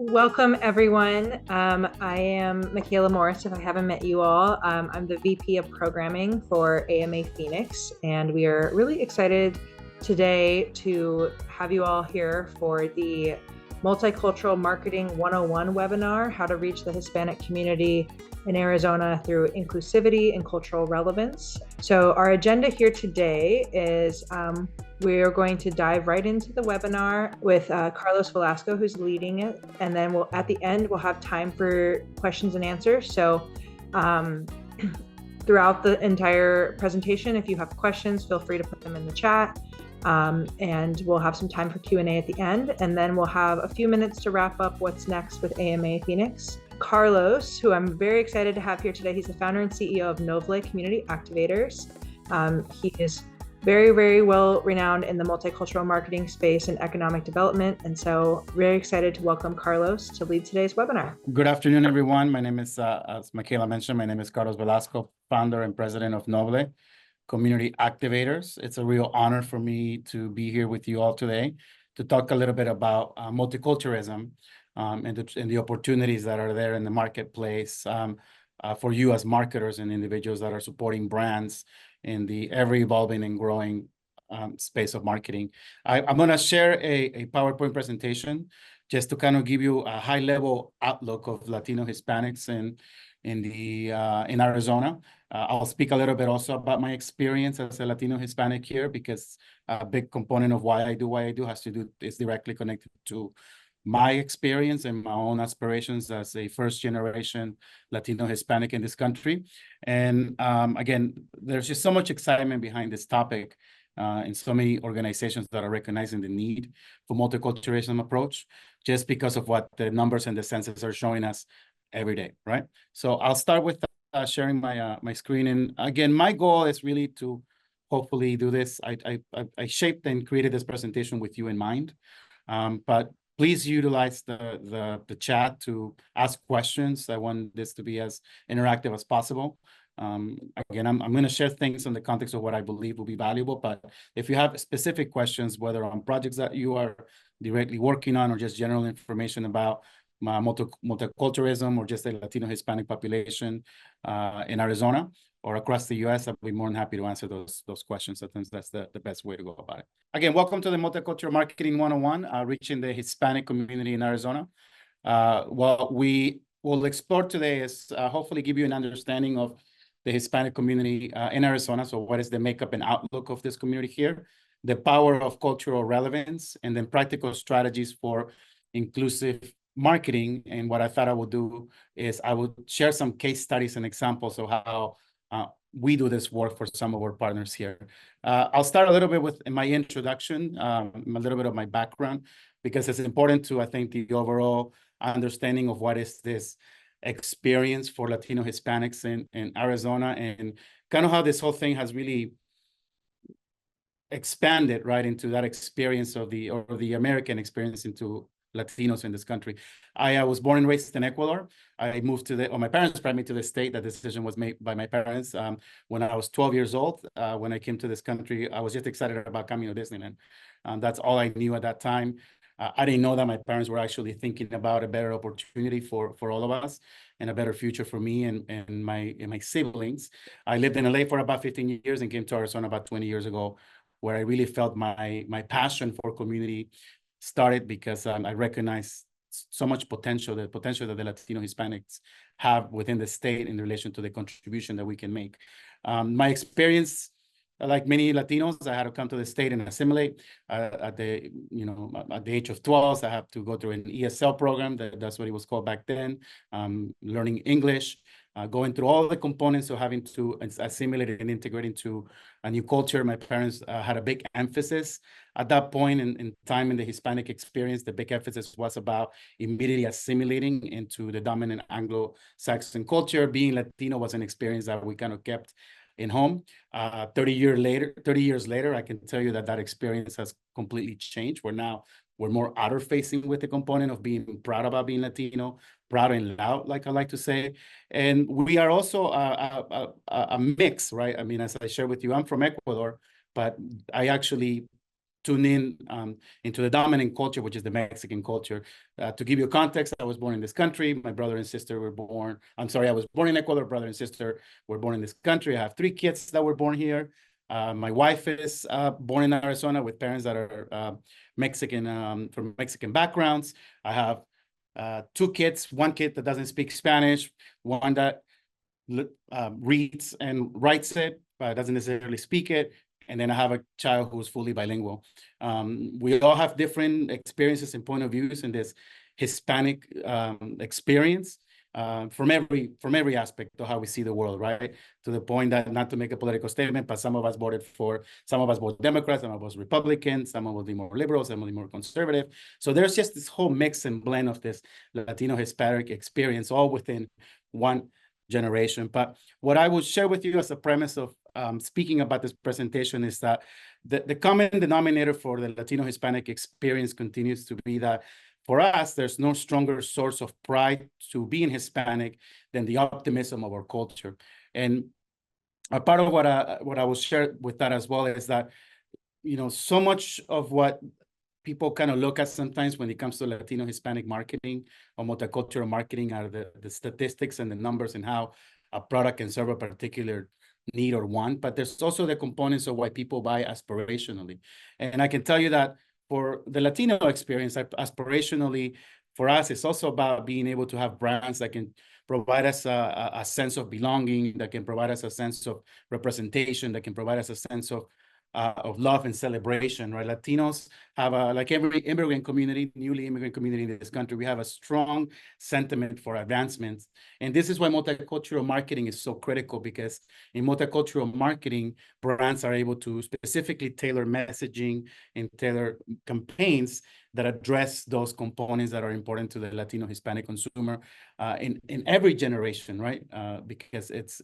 Welcome, everyone. I am Michaela Morris, if I haven't met you all. I'm the VP of Programming for AMA Phoenix, and we are really excited today to have you all here for the Multicultural Marketing 101 webinar, How to Reach the Hispanic Community in Arizona Through Inclusivity and Cultural Relevance. So our agenda here today is we are going to dive right into the webinar with Carlos Velasco, who's leading it. And then at the end, we'll have time for questions and answers. So throughout the entire presentation, if you have questions, feel free to put them in the chat. And we'll have some time for Q&A at the end. And then we'll have a few minutes to wrap up what's next with AMA Phoenix. Carlos, who I'm very excited to have here today, he's the founder and CEO of Noble Community Activators. He is very, very well renowned in the multicultural marketing space and economic development. And so very excited to welcome Carlos to lead today's webinar. Good afternoon, everyone. My name is, as Michaela mentioned, my name is Carlos Velasco, founder and president of Noble Community Activators. It's a real honor for me to be here with you all today to talk a little bit about multiculturalism and the opportunities that are there in the marketplace for you as marketers and individuals that are supporting brands in the ever-evolving and growing space of marketing. I'm going to share a PowerPoint presentation just to kind of give you a high-level outlook of Latino Hispanics in Arizona. I'll speak a little bit also about my experience as a Latino Hispanic here, because a big component of why I do what I do is directly connected to my experience and my own aspirations as a first-generation Latino Hispanic in this country. And again, there's just so much excitement behind this topic in so many organizations that are recognizing the need for multiculturalism approach, just because of what the numbers and the census are showing us every day, right? So I'll start with sharing my screen. And again, my goal is really to hopefully do this. I shaped and created this presentation with you in mind, but please utilize the chat to ask questions. I want this to be as interactive as possible. Again, I'm going to share things in the context of what I believe will be valuable, but if you have specific questions, whether on projects that you are directly working on or just general information about multiculturalism or just the Latino Hispanic population in Arizona or across the U.S., I'll be more than happy to answer those questions. I think that's the best way to go about it. Again, welcome to the Multicultural Marketing 101, reaching the Hispanic community in Arizona. What we will explore today is hopefully give you an understanding of the Hispanic community in Arizona. So what is the makeup and outlook of this community here, the power of cultural relevance, and then practical strategies for inclusive marketing. And what I thought I would do is I would share some case studies and examples of how we do this work for some of our partners here. I'll start a little bit with my introduction, a little bit of my background, because it's important to, I think, the overall understanding of what is this experience for Latino Hispanics in Arizona, and kind of how this whole thing has really expanded right into that experience of the American experience into Latinos in this country. I was born and raised in Ecuador. I moved my parents brought me to the state. That decision was made by my parents when I was 12 years old. When I came to this country, I was just excited about coming to Disneyland. That's all I knew at that time. I didn't know that my parents were actually thinking about a better opportunity for all of us and a better future for me and my siblings. I lived in LA for about 15 years and came to Arizona about 20 years ago, where I really felt my passion for community started, because I recognized so much potential, the potential that the Latino Hispanics have within the state in relation to the contribution that we can make. My experience, like many Latinos, I had to come to the state and assimilate. At the age of 12, I have to go through an ESL program. That's what it was called back then. Learning English, going through all the components of having to assimilate and integrate into a new culture. My parents had a big emphasis at that point in time in the Hispanic experience. The big emphasis was about immediately assimilating into the dominant Anglo-Saxon culture. Being Latino was an experience that we kind of kept in home. 30 years later, I can tell you that experience has completely changed. We're more outer-facing with the component of being proud about being Latino, proud and loud, like I like to say. And we are also a mix, right? I mean, as I shared with you, I'm from Ecuador, but I actually tune in into the dominant culture, which is the Mexican culture. To give you context, I was born in this country. My brother and sister were born. I was born in Ecuador. Brother and sister were born in this country. I have 3 kids that were born here. My wife is born in Arizona with parents that are Mexican, from Mexican backgrounds. I have 2 kids, 1 kid that doesn't speak Spanish, one that reads and writes it, but doesn't necessarily speak it. And then I have a child who's fully bilingual. We all have different experiences and point of views in this Hispanic experience from every aspect of how we see the world, right? To the point that, not to make a political statement, but some of us voted Democrats, some of us Republicans, some of us be more liberal, some of us more conservative. So there's just this whole mix and blend of this Latino Hispanic experience, all within one generation. But what I will share with you as a premise of speaking about this presentation is that the common denominator for the Latino Hispanic experience continues to be that for us, there's no stronger source of pride to being Hispanic than the optimism of our culture. And a part of what I will share with that as well is that, so much of what people kind of look at sometimes when it comes to Latino Hispanic marketing or multicultural marketing are the statistics and the numbers and how a product can serve a particular need or want, but there's also the components of why people buy aspirationally. And I can tell you that for the Latino experience, aspirationally, for us, it's also about being able to have brands that can provide us a sense of belonging, that can provide us a sense of representation, that can provide us a sense of love and celebration, right? Latinos have like every immigrant community, newly immigrant community in this country, we have a strong sentiment for advancement. And this is why multicultural marketing is so critical, because in multicultural marketing, brands are able to specifically tailor messaging and tailor campaigns that address those components that are important to the Latino Hispanic consumer in every generation, right? Because it's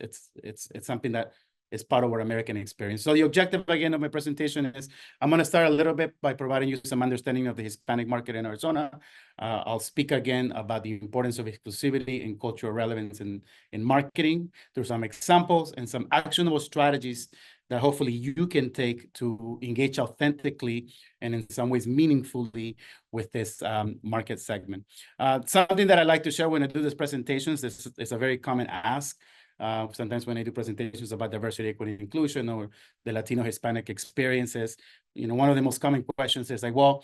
something that is part of our American experience. So the objective, again, of my presentation is I'm going to start a little bit by providing you some understanding of the Hispanic market in Arizona. I'll speak again about the importance of inclusivity and cultural relevance in marketing through some examples and some actionable strategies that hopefully you can take to engage authentically and in some ways meaningfully with this market segment. Something that I like to share when I do these presentations, this is a very common ask. Sometimes when I do presentations about diversity, equity, and inclusion, or the Latino Hispanic experiences, one of the most common questions is like, well,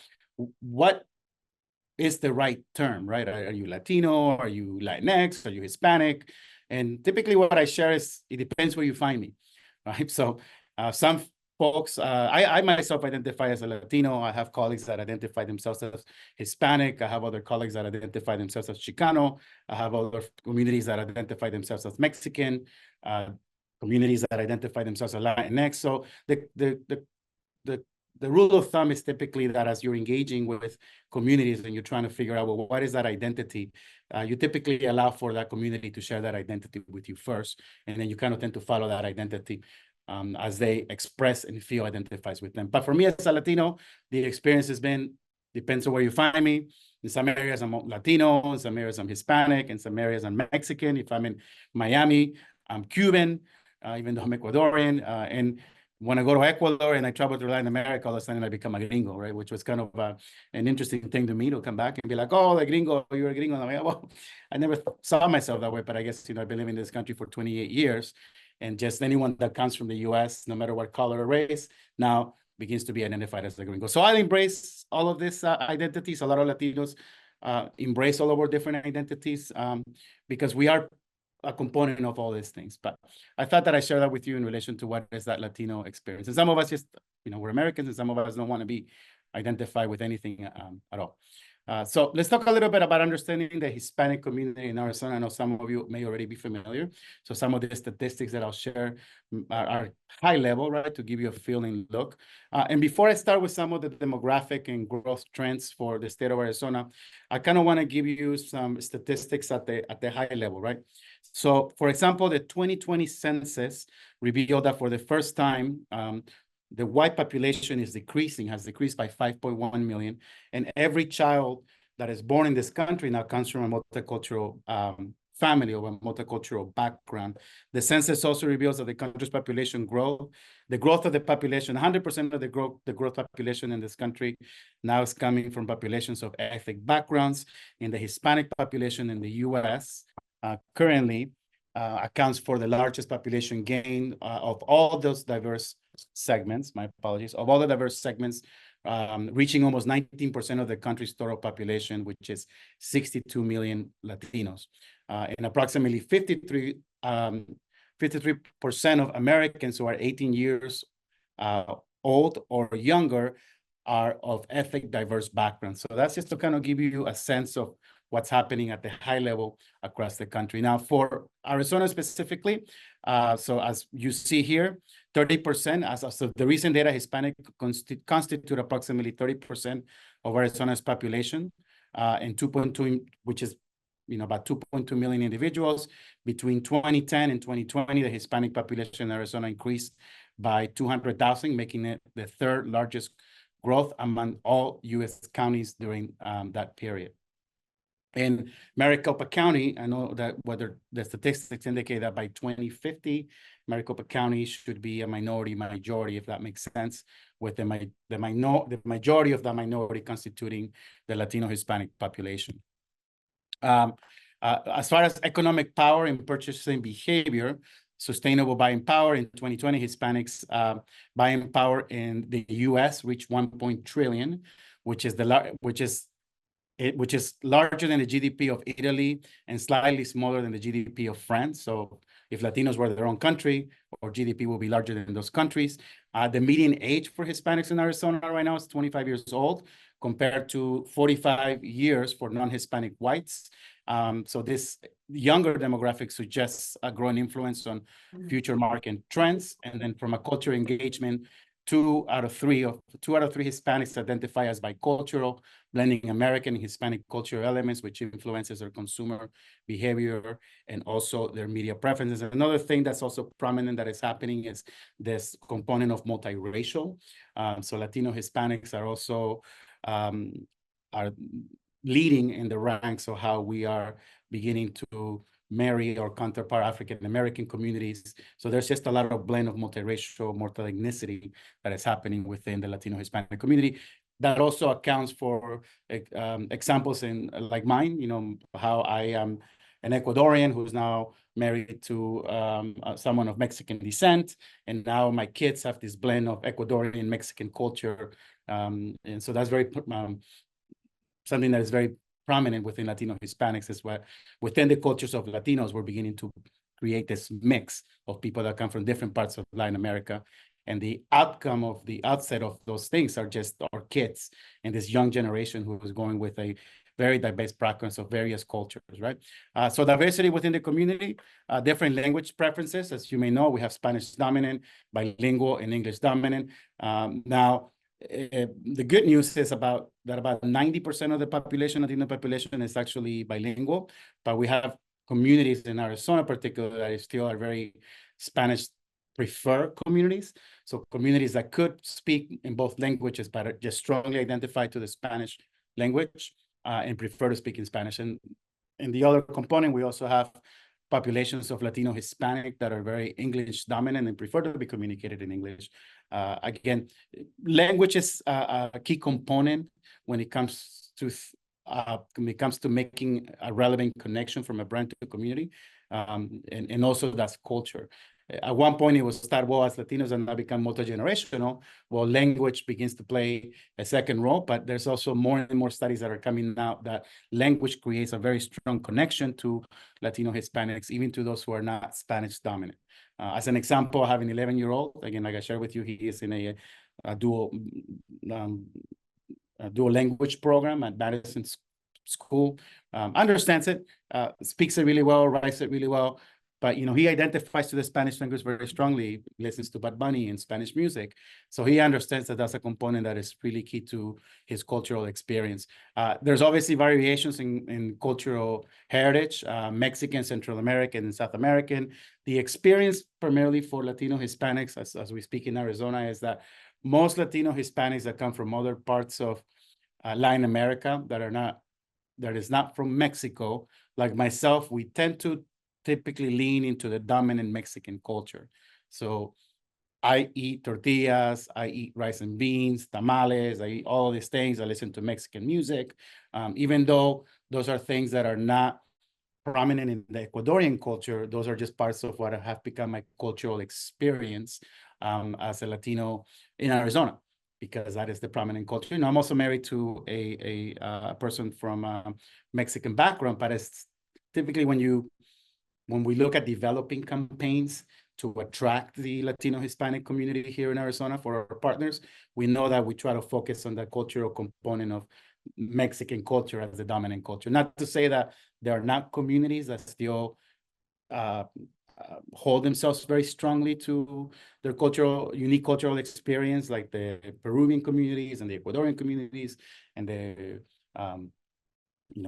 what is the right term, right? Are you Latino? Are you Latinx? Are you Hispanic? And typically what I share is, it depends where you find me, right? So some folks, I myself identify as a Latino. I have colleagues that identify themselves as Hispanic. I have other colleagues that identify themselves as Chicano. I have other communities that identify themselves as Mexican, communities that identify themselves as Latinx. So the rule of thumb is typically that as you're engaging with communities and you're trying to figure out, well, what is that identity? You typically allow for that community to share that identity with you first, and then you kind of tend to follow that identity as they express and feel identifies with them. But for me as a Latino, the experience has been, depends on where you find me. In some areas, I'm Latino. In some areas, I'm Hispanic. In some areas, I'm Mexican. If I'm in Miami, I'm Cuban, even though I'm Ecuadorian. And when I go to Ecuador and I travel to Latin America, all of a sudden I become a gringo, right? Which was kind of an interesting thing to me, to come back and be like, oh, the gringo, you're a gringo. And I'm like, well, I never saw myself that way, but I guess, I've been living in this country for 28 years. And just anyone that comes from the US, no matter what color or race, now begins to be identified as a gringo. So I embrace all of these identities. A lot of Latinos embrace all of our different identities because we are a component of all these things. But I thought that I share that with you in relation to what is that Latino experience. And some of us just, we're Americans, and some of us don't want to be identified with anything at all. So let's talk a little bit about understanding the Hispanic community in Arizona. I know some of you may already be familiar. So some of the statistics that I'll share are high level, right, to give you a feeling look. And before I start with some of the demographic and growth trends for the state of Arizona, I kind of want to give you some statistics at the high level, right? So, for example, the 2020 census revealed that for the first time, the white population has decreased by 5.1 million. And every child that is born in this country now comes from a multicultural family of a multicultural background. The census also reveals that the country's population growth, the growth of the population, 100% of the growth population in this country now is coming from populations of ethnic backgrounds. In the Hispanic population in the U.S., currently accounts for the largest population gain of all those diverse segments, my apologies, of all the diverse segments, reaching almost 19% of the country's total population, which is 62 million Latinos. And approximately 53% of Americans who are 18 years old or younger are of ethnic diverse backgrounds. So that's just to kind of give you a sense of what's happening at the high level across the country. Now, for Arizona specifically, so as you see here, 30%, as of the recent data, Hispanic constitute approximately 30% of Arizona's population, and 2.2, which is about 2.2 million individuals. Between 2010 and 2020, the Hispanic population in Arizona increased by 200,000, making it the third largest growth among all U.S. counties during that period. In Maricopa County, I know that whether the statistics indicate that by 2050, Maricopa County should be a majority, if that makes sense, with the majority of the minority constituting the Latino Hispanic population. As far as economic power and purchasing behavior, sustainable buying power in 2020, Hispanics buying power in the U.S. reached 1 trillion, which is larger than the GDP of Italy and slightly smaller than the GDP of France. So if Latinos were their own country, our GDP will be larger than those countries. The median age for Hispanics in Arizona right now is 25 years old, compared to 45 years for non-Hispanic whites. So this younger demographic suggests a growing influence on future market trends. And then from a culture engagement, two out of three Hispanics identify as bicultural, blending American and Hispanic cultural elements, which influences their consumer behavior and also their media preferences. Another thing that's also prominent that is happening is this component of multiracial. So Latino Hispanics are also are leading in the ranks of how we are beginning to marry our counterpart African American communities. So there's just a lot of blend of multiracial, multi-ethnicity that is happening within the Latino Hispanic community. That also accounts for examples in like mine, how I am an Ecuadorian who's now married to someone of Mexican descent. And now my kids have this blend of Ecuadorian Mexican culture. And so that's very something that is very prominent within Latino Hispanics is what within the cultures of Latinos, we're beginning to create this mix of people that come from different parts of Latin America. And the outcome of the outset of those things are just our kids and this young generation who is going with a very diverse backgrounds of various cultures, right? So diversity within the community, different language preferences. As you may know, we have Spanish dominant, bilingual, and English dominant. Now, the good news is about 90% of the population, Latino population, is actually bilingual, but we have communities in Arizona, particularly, that still are very Spanish prefer communities. So communities that could speak in both languages, but are just strongly identified to the Spanish language and prefer to speak in Spanish. And in the other component, we also have populations of Latino Hispanic that are very English dominant and prefer to be communicated in English. Again, language is a key component when it comes to making a relevant connection from a brand to a community, and also that's culture. At one point, it was thought, well, as Latinos and now become multi-generational, well, language begins to play a second role, but there's also more and more studies that are coming out that language creates a very strong connection to Latino Hispanics, even to those who are not Spanish dominant. As an example, I have an 11-year-old, again, like I shared with you, he is in a dual language program at Madison School, understands it, speaks it really well, writes it really well. But, he identifies to the Spanish language very strongly, listens to Bad Bunny and Spanish music. So he understands that that's a component that is really key to his cultural experience. There's obviously variations in cultural heritage, Mexican, Central American, and South American. The experience primarily for Latino Hispanics, as we speak in Arizona, is that most Latino Hispanics that come from other parts of Latin America that are not that is not from Mexico, like myself, we tend to typically lean into the dominant Mexican culture. So I eat tortillas, I eat rice and beans, tamales, I eat all these things. I listen to Mexican music, even though those are things that are not prominent in the Ecuadorian culture. Those are just parts of what have become my cultural experience as a Latino in Arizona, because that is the prominent culture. I'm also married to a person from Mexican background, but it's typically when we look at developing campaigns to attract the Latino Hispanic community here in Arizona for our partners, we know that we try to focus on the cultural component of Mexican culture as the dominant culture. Not to say that there are not communities that still hold themselves very strongly to their unique cultural experience, like the Peruvian communities and the Ecuadorian communities and the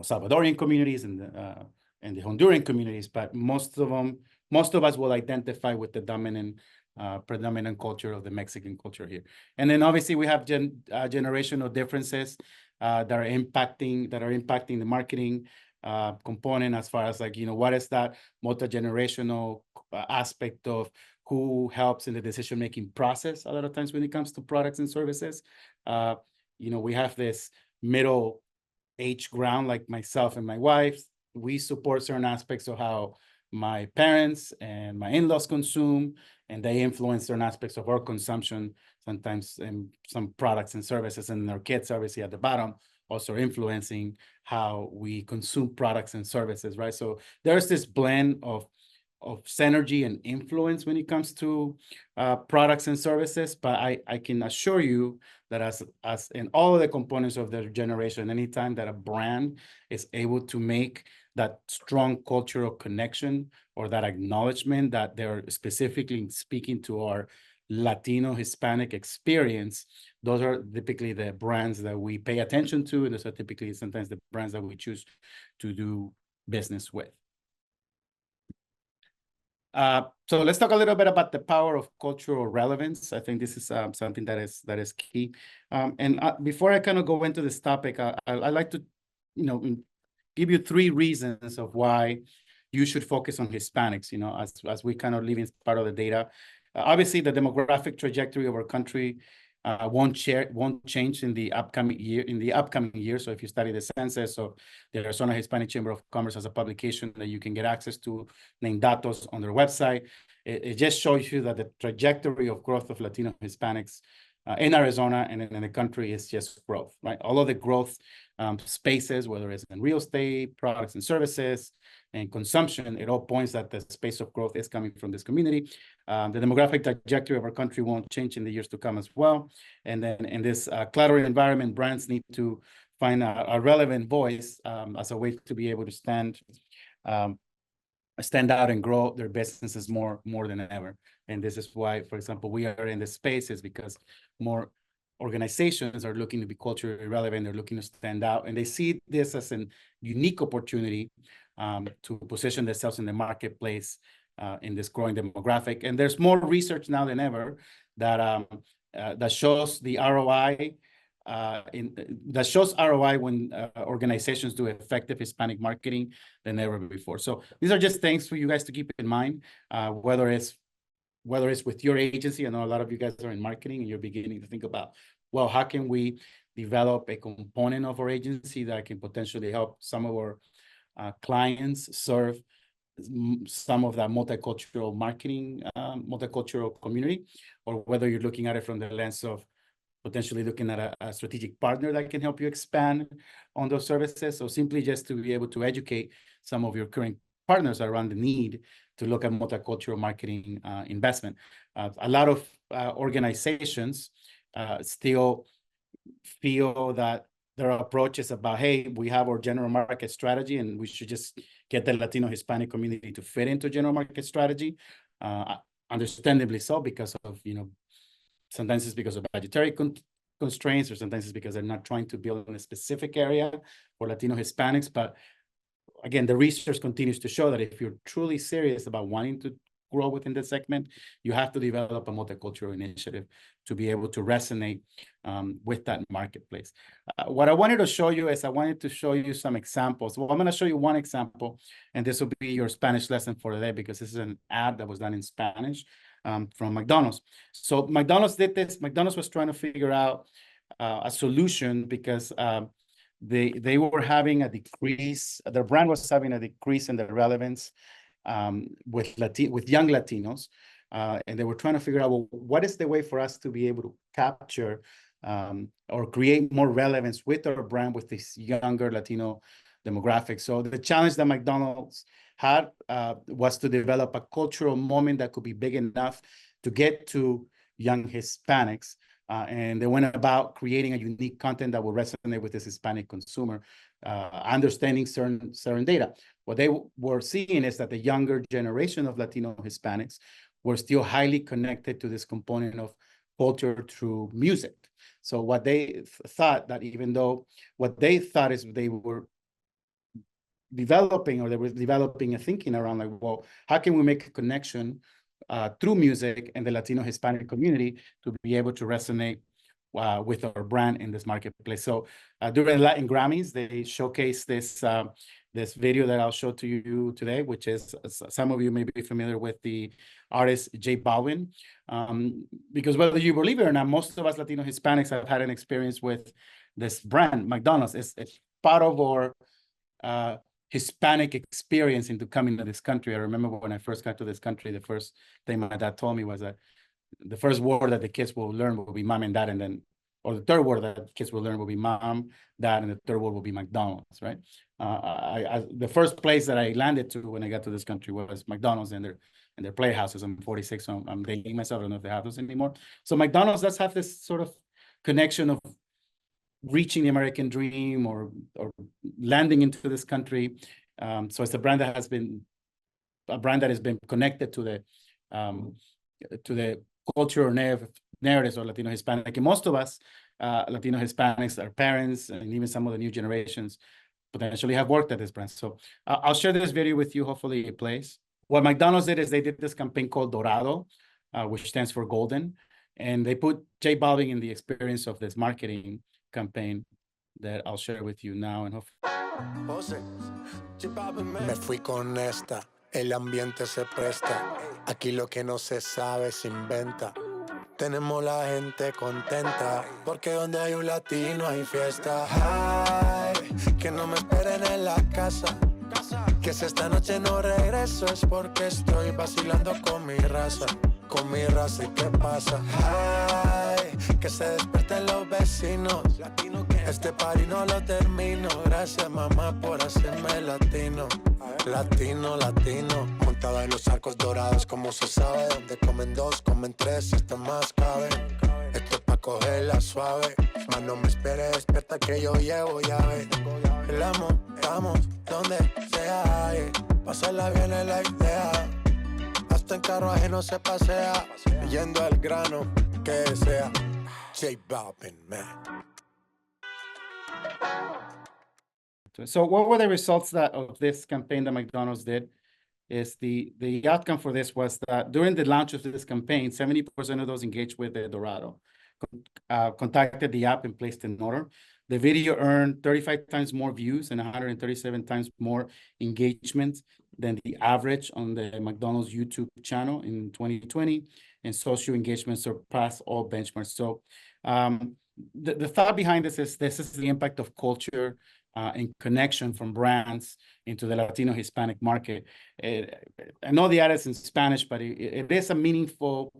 Salvadorian communities and the Honduran communities, but most of us will identify with the predominant culture of the Mexican culture here. And then obviously we have generational differences that are impacting the marketing component, as far as what is that multi-generational aspect of who helps in the decision-making process a lot of times when it comes to products and services. We have this middle age ground, like myself and my wife. We support certain aspects of how my parents and my in-laws consume, and they influence certain aspects of our consumption, sometimes in some products and services, and our kids obviously at the bottom also influencing how we consume products and services, right? So there's this blend of synergy and influence when it comes to products and services, but I can assure you that as in all of the components of their generation, anytime that a brand is able to make that strong cultural connection or that acknowledgement that they're specifically speaking to our Latino Hispanic experience, those are typically the brands that we pay attention to, and those are typically sometimes the brands that we choose to do business with. So let's talk a little bit about the power of cultural relevance. I think this is something that is key. And before I kind of go into this topic, I like to, give you 3 reasons of why you should focus on Hispanics. As we kind of live in part of the data. Obviously, the demographic trajectory of our country won't change in the upcoming year. So if you study the census, so the Arizona Hispanic Chamber of Commerce has a publication that you can get access to named Datos on their website. It just shows you that the trajectory of growth of Latino Hispanics in Arizona and in the country is just growth, right? All of the growth spaces, whether it's in real estate, products and services, and consumption, it all points that the space of growth is coming from this community. The demographic trajectory of our country won't change in the years to come as well. And then in this cluttered environment, brands need to find a relevant voice as a way to be able to stand out and grow their businesses more than ever. And this is why, for example, we are in this space, is because more organizations are looking to be culturally relevant. They're looking to stand out, and they see this as a unique opportunity to position themselves in the marketplace in this growing demographic. And there's more research now than ever that shows the ROI when organizations do effective Hispanic marketing than ever before. So these are just things for you guys to keep in mind, whether it's with your agency. I know a lot of you guys are in marketing and you're beginning to think about, well, how can we develop a component of our agency that can potentially help some of our clients serve some of that multicultural marketing, multicultural community, or whether you're looking at it from the lens of potentially looking at a strategic partner that can help you expand on those services. So simply just to be able to educate some of your current partners around the need to look at multicultural marketing investment. A lot of organizations still feel that their approach is about, hey, we have our general market strategy and we should just get the Latino Hispanic community to fit into general market strategy. Understandably so, because of, sometimes it's because of budgetary constraints, or sometimes it's because they're not trying to build in a specific area for Latino Hispanics. But again, the research continues to show that if you're truly serious about wanting to grow within the segment, you have to develop a multicultural initiative to be able to resonate with that marketplace. What I wanted to show you is I wanted to show you some examples. Well, I'm going to show you one example, and this will be your Spanish lesson for today because this is an ad that was done in Spanish from McDonald's. So McDonald's did this. McDonald's was trying to figure out a solution because they were having a decrease. Their brand was having a decrease in the relevance with young Latinos, and they were trying to figure out, well, what is the way for us to be able to capture or create more relevance with our brand with this younger Latino demographic. So the challenge that McDonald's had was to develop a cultural moment that could be big enough to get to young Hispanics. And they went about creating a unique content that will resonate with this Hispanic consumer, understanding certain data. What they were seeing is that the younger generation of Latino Hispanics were still highly connected to this component of culture through music. So what they thought that even though what they thought is they were developing, or they were developing a thinking around like, well, how can we make a connection through music and the Latino Hispanic community to be able to resonate with our brand in this marketplace. So during the Latin Grammys, they showcased this video that I'll show to you today, which is, some of you may be familiar with the artist J Balvin. Because whether you believe it or not, most of us Latino Hispanics have had an experience with this brand, McDonald's. It's part of our Hispanic experience into coming to this country. I remember when I first got to this country, the first thing my dad told me was that the first word that the kids will learn will be mom and dad, and then, or the third word that kids will learn will be mom, dad, and the third word will be McDonald's, right? The first place that I landed to when I got to this country was McDonald's and their playhouses. I'm 46, so I'm dating myself. I don't know if they have those anymore. So McDonald's does have this sort of connection of reaching the American dream or landing into this country. So it's a brand that has been connected to the cultural narratives of Latino Hispanic. And most of us, Latino Hispanics, our parents, and even some of the new generations potentially have worked at this brand. So I'll share this video with you. Hopefully it plays. What McDonald's did is they did this campaign called Dorado, which stands for golden. And they put J Balvin in the experience of this marketing campaign that I'll share with you now. And hopefully. Me fui con esta, el ambiente se presta. Aquí lo que no se sabe se inventa. Tenemos la gente contenta, porque donde hay un latino hay fiesta. Ay, que no me esperen en la casa, que si esta noche no regreso es porque estoy vacilando con mi raza. Con mi raza, ¿y qué pasa? Ay, que se despierten los vecinos. Este party no lo termino. Gracias, mamá, por hacerme latino. Latino, latino. Montado en los arcos dorados, como se sabe. Donde comen dos, comen tres, hasta más cabe. Esto es pa' cogerla suave. Mas no me esperes, despierta que yo llevo llave. La montamos donde sea. Pasarla bien es la idea. Hasta en carruaje no se pasea, yendo al grano, que sea. J Balvin, man. So what were the results of this campaign that McDonald's did? Is the outcome for this was that during the launch of this campaign, 70% of those engaged with the Dorado contacted the app and placed an order. The video earned 35 times more views and 137 times more engagement than the average on the McDonald's YouTube channel in 2020, and social engagement surpassed all benchmarks. So the thought behind this is the impact of culture and connection from brands into the Latino Hispanic market. I know the ad is in Spanish, but it is a meaningful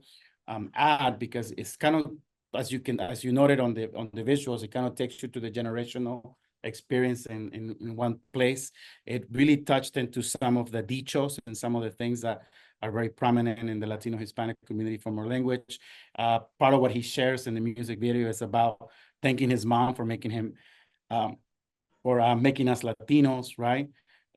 ad because it's kind of, as you noted on the visuals, it kind of takes you to the generational experience in one place. It really touched into some of the dichos and some of the things that are very prominent in the Latino Hispanic community from our language. Part of what he shares in the music video is about thanking his mom for making him, making us Latinos, right?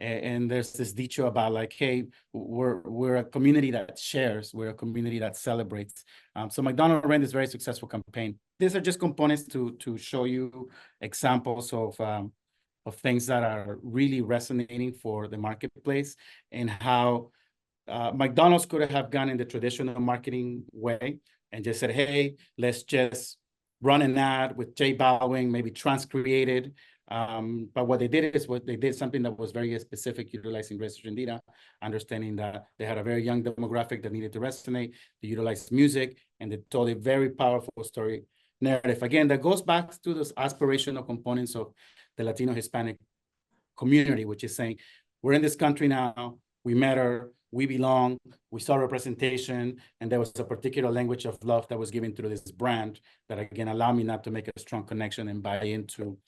And there's this dicho about like, hey, we're a community that shares, we're a community that celebrates. So McDonald's ran this very successful campaign. These are just components to show you examples of things that are really resonating for the marketplace and how McDonald's could have gone in the traditional marketing way and just said, hey, let's just run an ad with J Bowing, maybe trans-created. But what they did is they did something that was very specific, utilizing research and data, understanding that they had a very young demographic that needed to resonate. They utilized music, and they told a very powerful story narrative. Again, that goes back to those aspirational components of the Latino Hispanic community, which is saying, we're in this country now, we matter, we belong, we saw representation, and there was a particular language of love that was given through this brand that, again, allowed me not to make a strong connection and buy into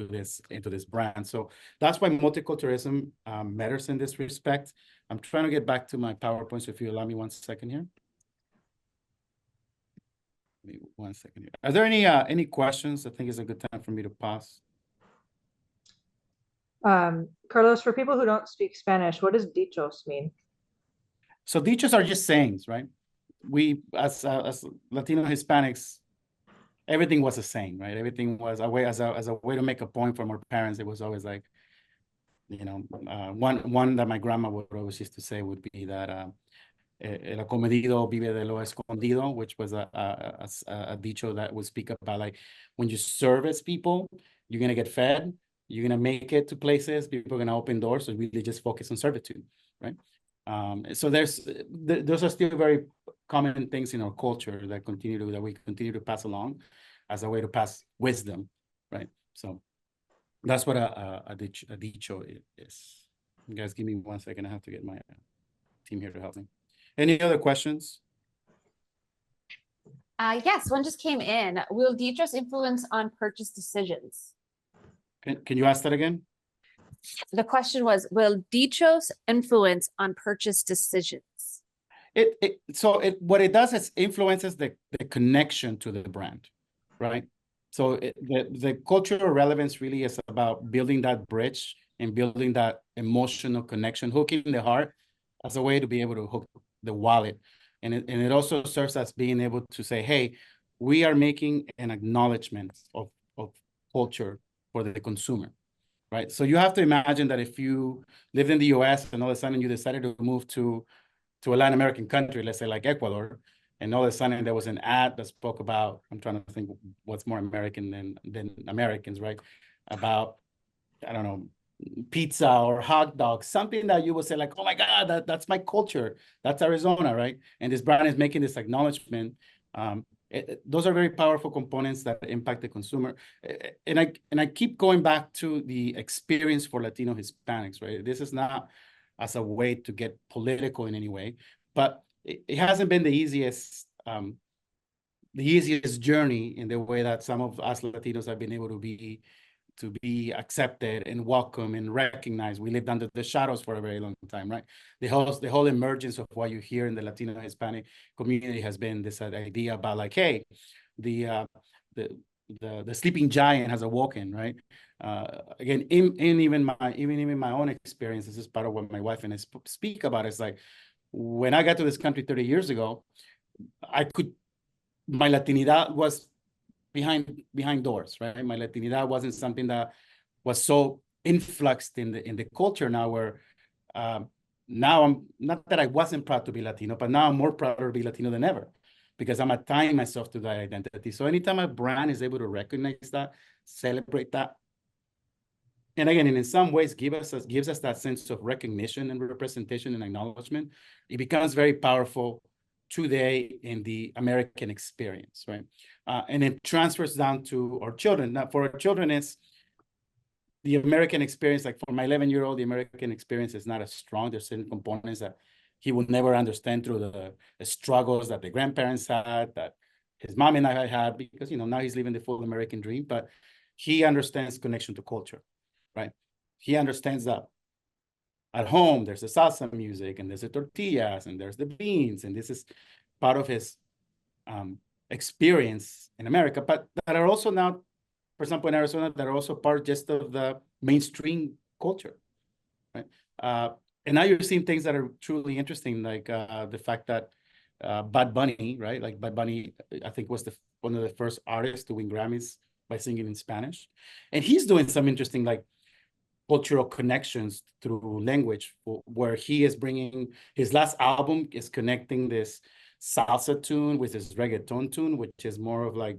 this brand. So that's why multiculturalism matters in this respect. I'm trying to get back to my PowerPoint, so if you allow me 1 second here. Maybe 1 second here. Are there any questions? I think it's a good time for me to pause. Carlos, for people who don't speak Spanish, what does dichos mean? So dichos are just sayings, right? We, as Latino Hispanics, everything was a saying, right? Everything was a way, as a way to make a point from our parents. It was always like, you know, one that my grandma would always used to say would be that el acomedido vive de lo escondido, which was a dicho that would speak about, like, when you service people, you're gonna get fed, you're gonna make it to places, people are gonna open doors, so really just focus on servitude, right? So those are still very common things in our culture that we continue to pass along as a way to pass wisdom, right? So that's what a dicho is. You guys, give me 1 second. I have to get my team here to help me. Any other questions? Yes, one just came in. Will dichos influence on purchase decisions? Can you ask that again? The question was, will dichos influence on purchase decisions? What it does is influences the connection to the brand, right? So the cultural relevance really is about building that bridge and building that emotional connection, hooking the heart as a way to be able to hook the wallet. And it also serves as being able to say, hey, we are making an acknowledgement of culture for the consumer, right? So you have to imagine that if you lived in the US and all of a sudden you decided to move to a Latin American country, let's say like Ecuador, and all of a sudden there was an ad that spoke about, I'm trying to think what's more American than Americans, right? About, I don't know, pizza or hot dogs, something that you would say like, oh my God, that's my culture. That's Arizona, right? And this brand is making this acknowledgement. Those are very powerful components that impact the consumer. And I keep going back to the experience for Latino Hispanics, right? This is not as a way to get political in any way, but it hasn't been the easiest journey in the way that some of us Latinos have been able to be accepted and welcome and recognized. We lived under the shadows for a very long time, right? The whole emergence of what you hear in the Latino Hispanic community has been this idea about like, hey, the sleeping giant has awoken, right? Again, even my own experience, this is part of what my wife and I speak about. It's like, when I got to this country 30 years ago, my Latinidad was behind doors, right? My Latinidad wasn't something that was so influxed in the culture now, where now I'm not that I wasn't proud to be Latino, but now I'm more proud to be Latino than ever, because I'm tying myself to that identity. So anytime a brand is able to recognize that, celebrate that, and again, and in some ways gives us that sense of recognition and representation and acknowledgement, it becomes very powerful today in the American experience, right? And it transfers down to our children. Now, for our children, it's the American experience. Like for my 11-year-old, the American experience is not as strong. There's certain components that he would never understand through the struggles that the grandparents had, that his mom and I had, because, you know, now he's living the full American dream, but he understands connection to culture, right? He understands that at home, there's the salsa music, and there's the tortillas, and there's the beans, and this is part of his experience in America, but that are also now, for example, in Arizona, that are also part just of the mainstream culture, right? And now you're seeing things that are truly interesting, like the fact that Bad Bunny, right? Like Bad Bunny, I think was one of the first artists to win Grammys by singing in Spanish. And he's doing some interesting, like, cultural connections through language, where he is bringing, his last album is connecting this salsa tune with this reggaeton tune, which is more of like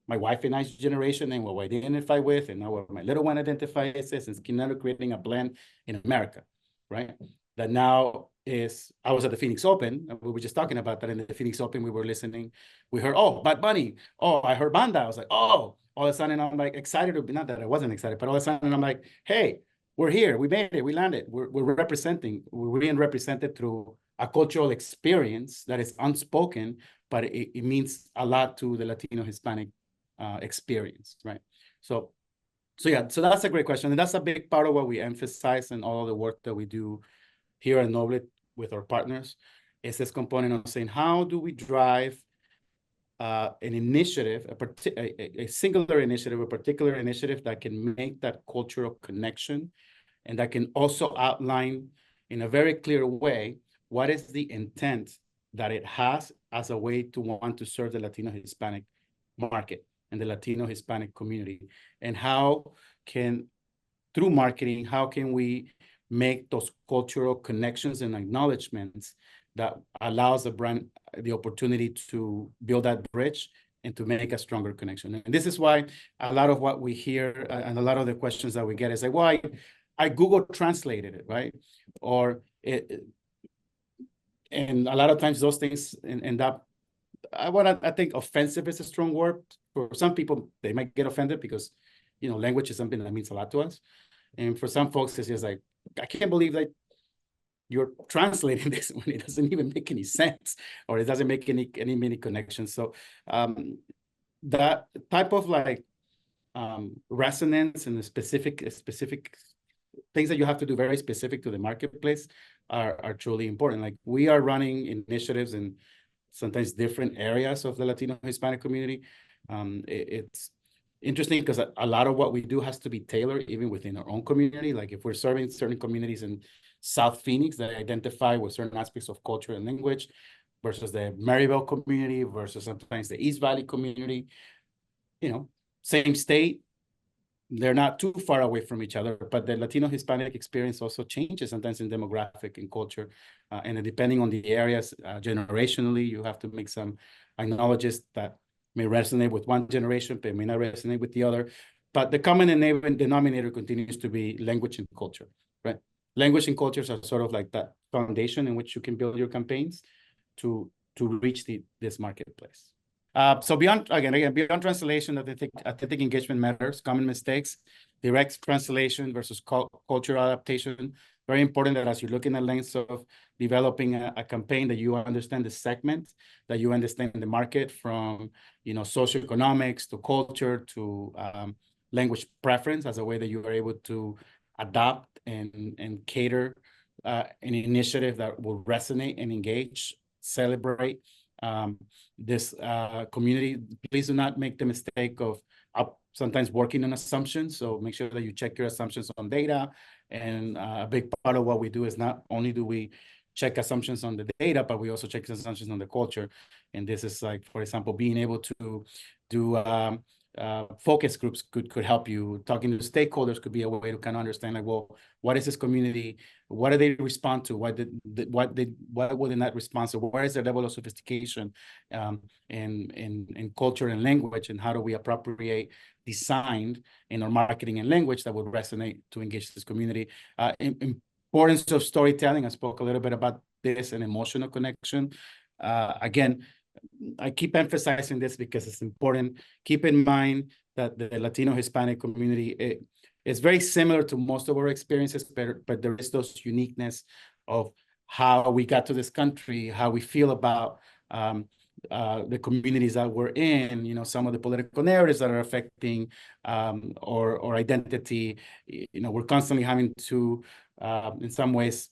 my wife and I's generation and what we identify with, and now what my little one identifies as, and kind of creating a blend in America, right? That now is, I was at the Phoenix Open, and we were just talking about that in the Phoenix Open, we were listening, we heard, oh, Bad Bunny, oh, I heard Banda, I was like, oh, all of a sudden I'm like excited, not that I wasn't excited, but all of a sudden I'm like, hey, we're here, we made it, we landed, we're representing, we're being represented through a cultural experience that is unspoken, but it means a lot to the Latino Hispanic experience, right? So yeah, so that's a great question. And that's a big part of what we emphasize in all of the work that we do here at Noble with our partners, is this component of saying, how do we drive an initiative, a singular initiative, a particular initiative that can make that cultural connection, and that can also outline in a very clear way what is the intent that it has as a way to want to serve the Latino Hispanic market and the Latino Hispanic community, and how can, through marketing, how can we make those cultural connections and acknowledgements that allows the brand the opportunity to build that bridge and to make a stronger connection. And this is why a lot of what we hear and a lot of the questions that we get is like, why I Google translated it, right? Or and a lot of times those things end up, I think offensive is a strong word. For some people, they might get offended because, language is something that means a lot to us. And for some folks, it's just like, I can't believe that you're translating this when it doesn't even make any sense, or it doesn't make any connections. So that type of like resonance and the specific things that you have to do very specific to the marketplace are truly important. Like, we are running initiatives in sometimes different areas of the Latino Hispanic community. It's interesting because a lot of what we do has to be tailored even within our own community. Like, if we're serving certain communities in South Phoenix that identify with certain aspects of culture and language versus the Maryville community versus sometimes the East Valley community, same state, they're not too far away from each other, but the Latino Hispanic experience also changes sometimes in demographic and culture. And depending on the areas, generationally, you have to make some acknowledgements that may resonate with one generation, but may not resonate with the other. But the common denominator continues to be language and culture, right? Language and cultures are sort of like that foundation in which you can build your campaigns to reach this marketplace. So beyond translation, authentic engagement matters, common mistakes, direct translation versus cultural adaptation. Very important that as you're looking at lengths of developing a campaign, that you understand the segment, that you understand the market from, socioeconomics to culture to language preference, as a way that you are able to adopt and cater an initiative that will resonate and engage, celebrate this community. Please do not make the mistake of sometimes working on assumptions. So make sure that you check your assumptions on data. And a big part of what we do is not only do we check assumptions on the data, but we also check assumptions on the culture. And this is like, for example, being able to do focus groups could help you. Talking to stakeholders could be a way to kind of understand, like, well, what is this community? What do they respond to? Why would they not respond? So where is their level of sophistication in culture and language, and how do we appropriate design in our marketing and language that would resonate to engage this community? Importance of storytelling. I spoke a little bit about this, and emotional connection. Again, I keep emphasizing this because it's important. Keep in mind that the Latino Hispanic community is very similar to most of our experiences, but there is those uniqueness of how we got to this country, how we feel about the communities that we're in, some of the political narratives that are affecting our identity. We're constantly having to, in some ways,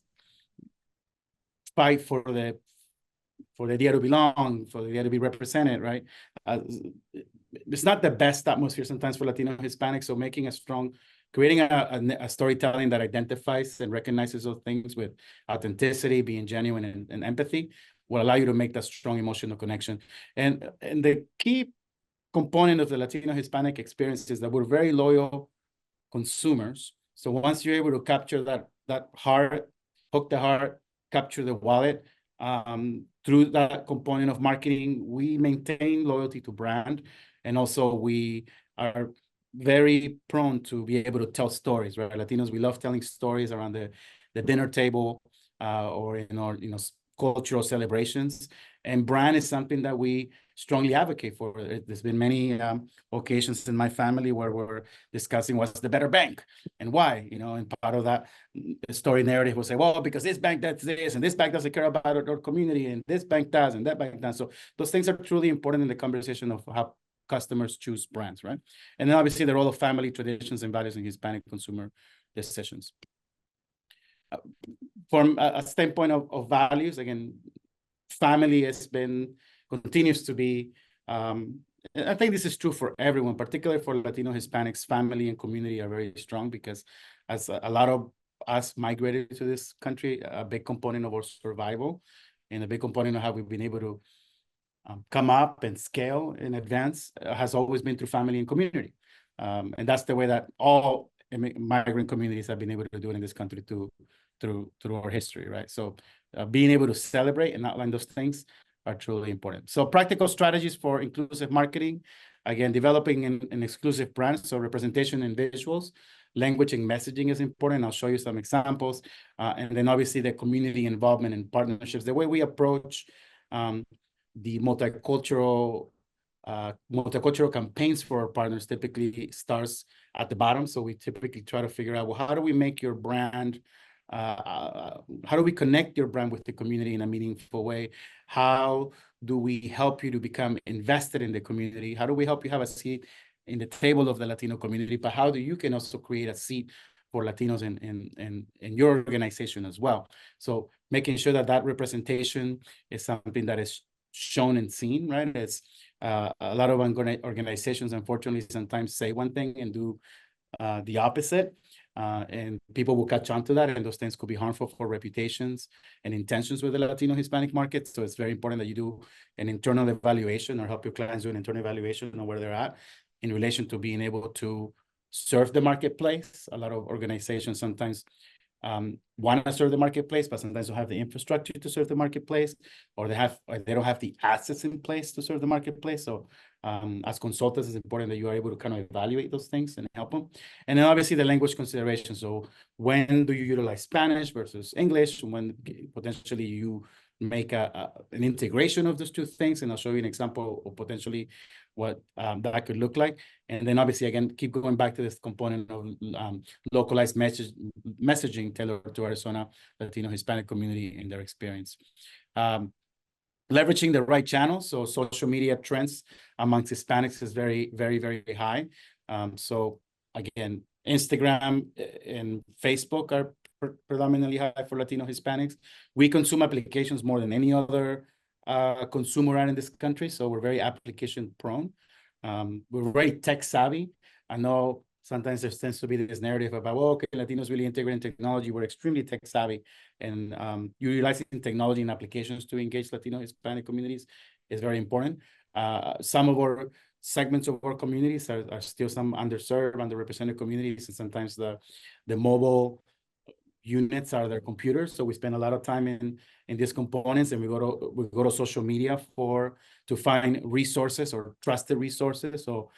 fight for the idea to belong, for the idea to be represented, right? It's not the best atmosphere sometimes for Latino Hispanics, so creating a storytelling that identifies and recognizes those things with authenticity, being genuine and empathy, will allow you to make that strong emotional connection. And the key component of the Latino Hispanic experience is that we're very loyal consumers. So once you're able to capture that heart, hook the heart, capture the wallet, through that component of marketing, we maintain loyalty to brand, and also we are very prone to be able to tell stories, right? Latinos, we love telling stories around the dinner table, or in our cultural celebrations. And brand is something that we strongly advocate for. There's been many occasions in my family where we're discussing what's the better bank and why, and part of that story narrative will say, well, because this bank does this, and this bank doesn't care about our community, and this bank does, and that bank does. So those things are truly important in the conversation of how customers choose brands, right? And then obviously the role of family traditions and values in Hispanic consumer decisions. From a standpoint of values, again, family continues to be, I think this is true for everyone, particularly for Latino Hispanics. Family and community are very strong because as a lot of us migrated to this country, a big component of our survival and a big component of how we've been able to come up and scale in advance has always been through family and community. And that's the way that all migrant communities have been able to do it in this country through our history, right? So being able to celebrate and outline those things are truly important. So practical strategies for inclusive marketing, again, developing an exclusive brand, so representation and visuals, language and messaging is important. I'll show you some examples. And then obviously the community involvement and partnerships, the way we approach the multicultural campaigns for our partners typically starts at the bottom. So we typically try to figure out, well, how do we make your brand, how do we connect your brand with the community in a meaningful way? How do we help you to become invested in the community? How do we help you have a seat in the table of the Latino community? But how do you can also create a seat for Latinos in your organization as well? So making sure that representation is something that is shown and seen, right? It's a lot of organizations, unfortunately, sometimes say one thing and do the opposite. And people will catch on to that, and those things could be harmful for reputations and intentions with the Latino Hispanic market. So it's very important that you do an internal evaluation or help your clients do an internal evaluation on where they're at in relation to being able to serve the marketplace. A lot of organizations sometimes want to serve the marketplace, but sometimes don't have the infrastructure to serve the marketplace, or they don't have the assets in place to serve the marketplace. So as consultants, it's important that you are able to kind of evaluate those things and help them. And then obviously the language consideration. So when do you utilize Spanish versus English? When potentially you make an integration of those two things, and I'll show you an example of potentially what that could look like. And then obviously, again, keep going back to this component of localized messaging tailored to Arizona Latino Hispanic community and their experience. Leveraging the right channels. So social media trends amongst Hispanics is very, very, very high. So again, Instagram and Facebook are predominantly high for Latino Hispanics. We consume applications more than any other consumer out in this country. So we're very application prone. We're very tech savvy. I know sometimes there tends to be this narrative about, well, okay, Latinos really integrate in technology. We're extremely tech savvy, and utilizing technology and applications to engage Latino Hispanic communities is very important. Some of our segments of our communities are still some underserved, underrepresented communities, and sometimes the mobile units are their computers. So we spend a lot of time in these components, and we go to social media to find resources or trusted resources. So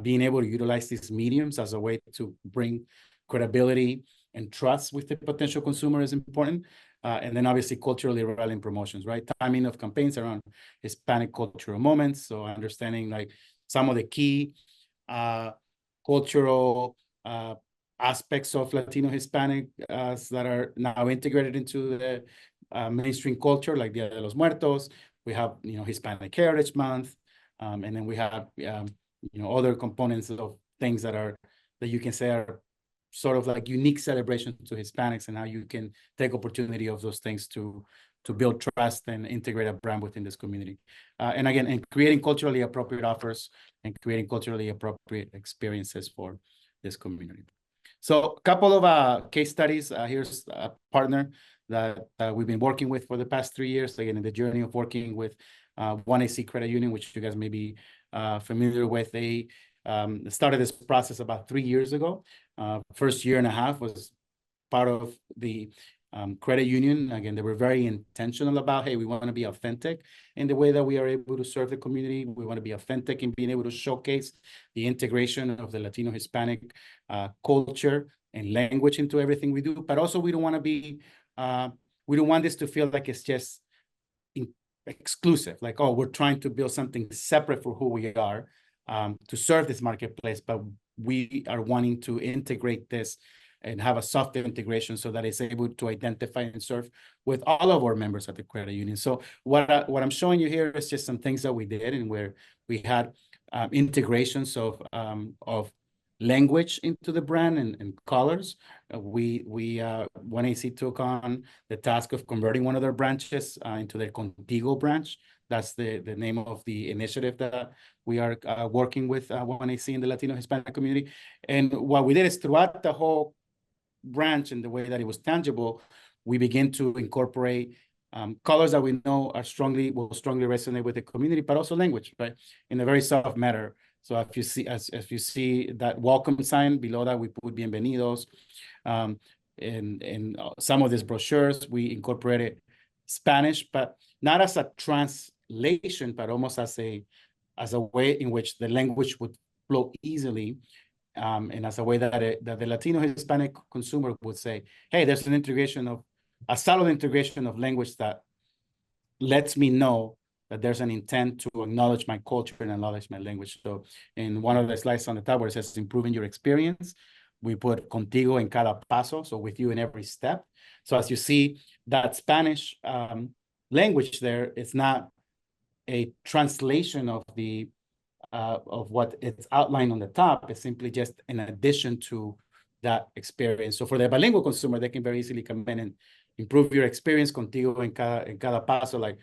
being able to utilize these mediums as a way to bring credibility and trust with the potential consumer is important. And then obviously culturally relevant promotions, right? Timing of campaigns around Hispanic cultural moments. So understanding like some of the key cultural aspects of Latino Hispanic that are now integrated into the mainstream culture, like Dia de los Muertos. We have, Hispanic Heritage Month. And then we have, other components of things that you can say are sort of like unique celebration to Hispanics, and how you can take opportunity of those things to build trust and integrate a brand within this community. And again, and creating culturally appropriate offers and creating culturally appropriate experiences for this community. So a couple of case studies. Here's a partner that we've been working with for the past 3 years. Again, in the journey of working with 1AC Credit Union, which you guys may be familiar with. They started this process about 3 years ago. First year and a half was part of the credit union. Again, they were very intentional about, hey, we want to be authentic in the way that we are able to serve the community. We want to be authentic in being able to showcase the integration of the Latino Hispanic culture and language into everything we do. But also we don't want to be, we don't want this to feel like it's just exclusive, like, oh, we're trying to build something separate for who we are to serve this marketplace, but we are wanting to integrate this and have a soft integration so that it's able to identify and serve with all of our members at the credit union. So what I'm showing you here is just some things that we did, and where we had integrations of language into the brand and colors. We 1AC took on the task of converting one of their branches into their Contigo branch. That's the name of the initiative that we are working with 1AC in the Latino Hispanic community. And what we did is, throughout the whole branch and the way that it was tangible, we begin to incorporate colors that we know will strongly resonate with the community, but also language, right, in a very soft manner. So if you see, as you see that welcome sign below that, we put bienvenidos. In some of these brochures, we incorporated Spanish, but not as a translation, but almost as a way in which the language would flow easily. And as a way that the Latino Hispanic consumer would say, hey, there's a solid integration of language that lets me know that there's an intent to acknowledge my culture and acknowledge my language. So in one of the slides on the top where it says improving your experience, we put contigo en cada paso, so with you in every step. So as you see, that Spanish language there, it's not a translation of what it's outlined on the top. It's simply just an addition to that experience. So for the bilingual consumer, they can very easily come in and improve your experience contigo en cada paso. Like,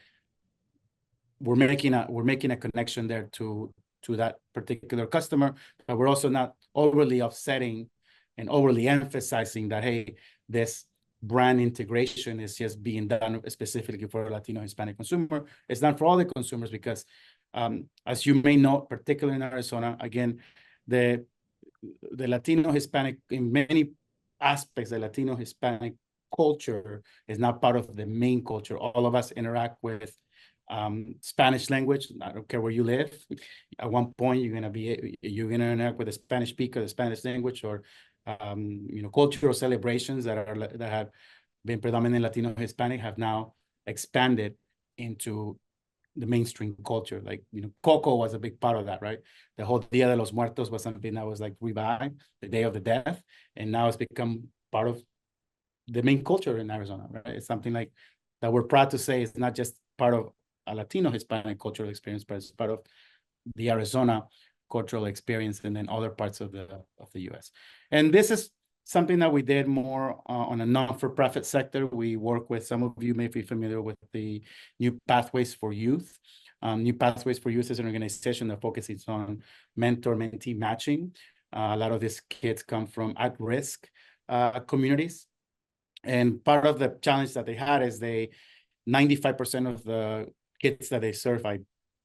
we're making a connection there to that particular customer, but we're also not overly offsetting and overly emphasizing that, hey, this brand integration is just being done specifically for a Latino Hispanic consumer. It's done for all the consumers because, as you may know, particularly in Arizona, again, the Latino Hispanic, in many aspects, the Latino Hispanic culture is not part of the main culture. All of us interact with Spanish language. I don't care where you live. At one point, you're gonna interact with a Spanish speaker, the Spanish language, or cultural celebrations that have been predominantly Latino Hispanic have now expanded into the mainstream culture. Like, Coco was a big part of that, right? The whole Dia de los Muertos was something that was like revived, the Day of the Death, and now it's become part of the main culture in Arizona, right? It's something like that we're proud to say is not just part of a Latino Hispanic cultural experience, but it's part of the Arizona cultural experience and then other parts of the U.S. And this is something that we did more on a non-for-profit sector. We work with, some of you may be familiar with the New Pathways for Youth. New Pathways for Youth is an organization that focuses on mentor-mentee matching. A lot of these kids come from at-risk communities. And part of the challenge that they had is 95% of the kids that they serve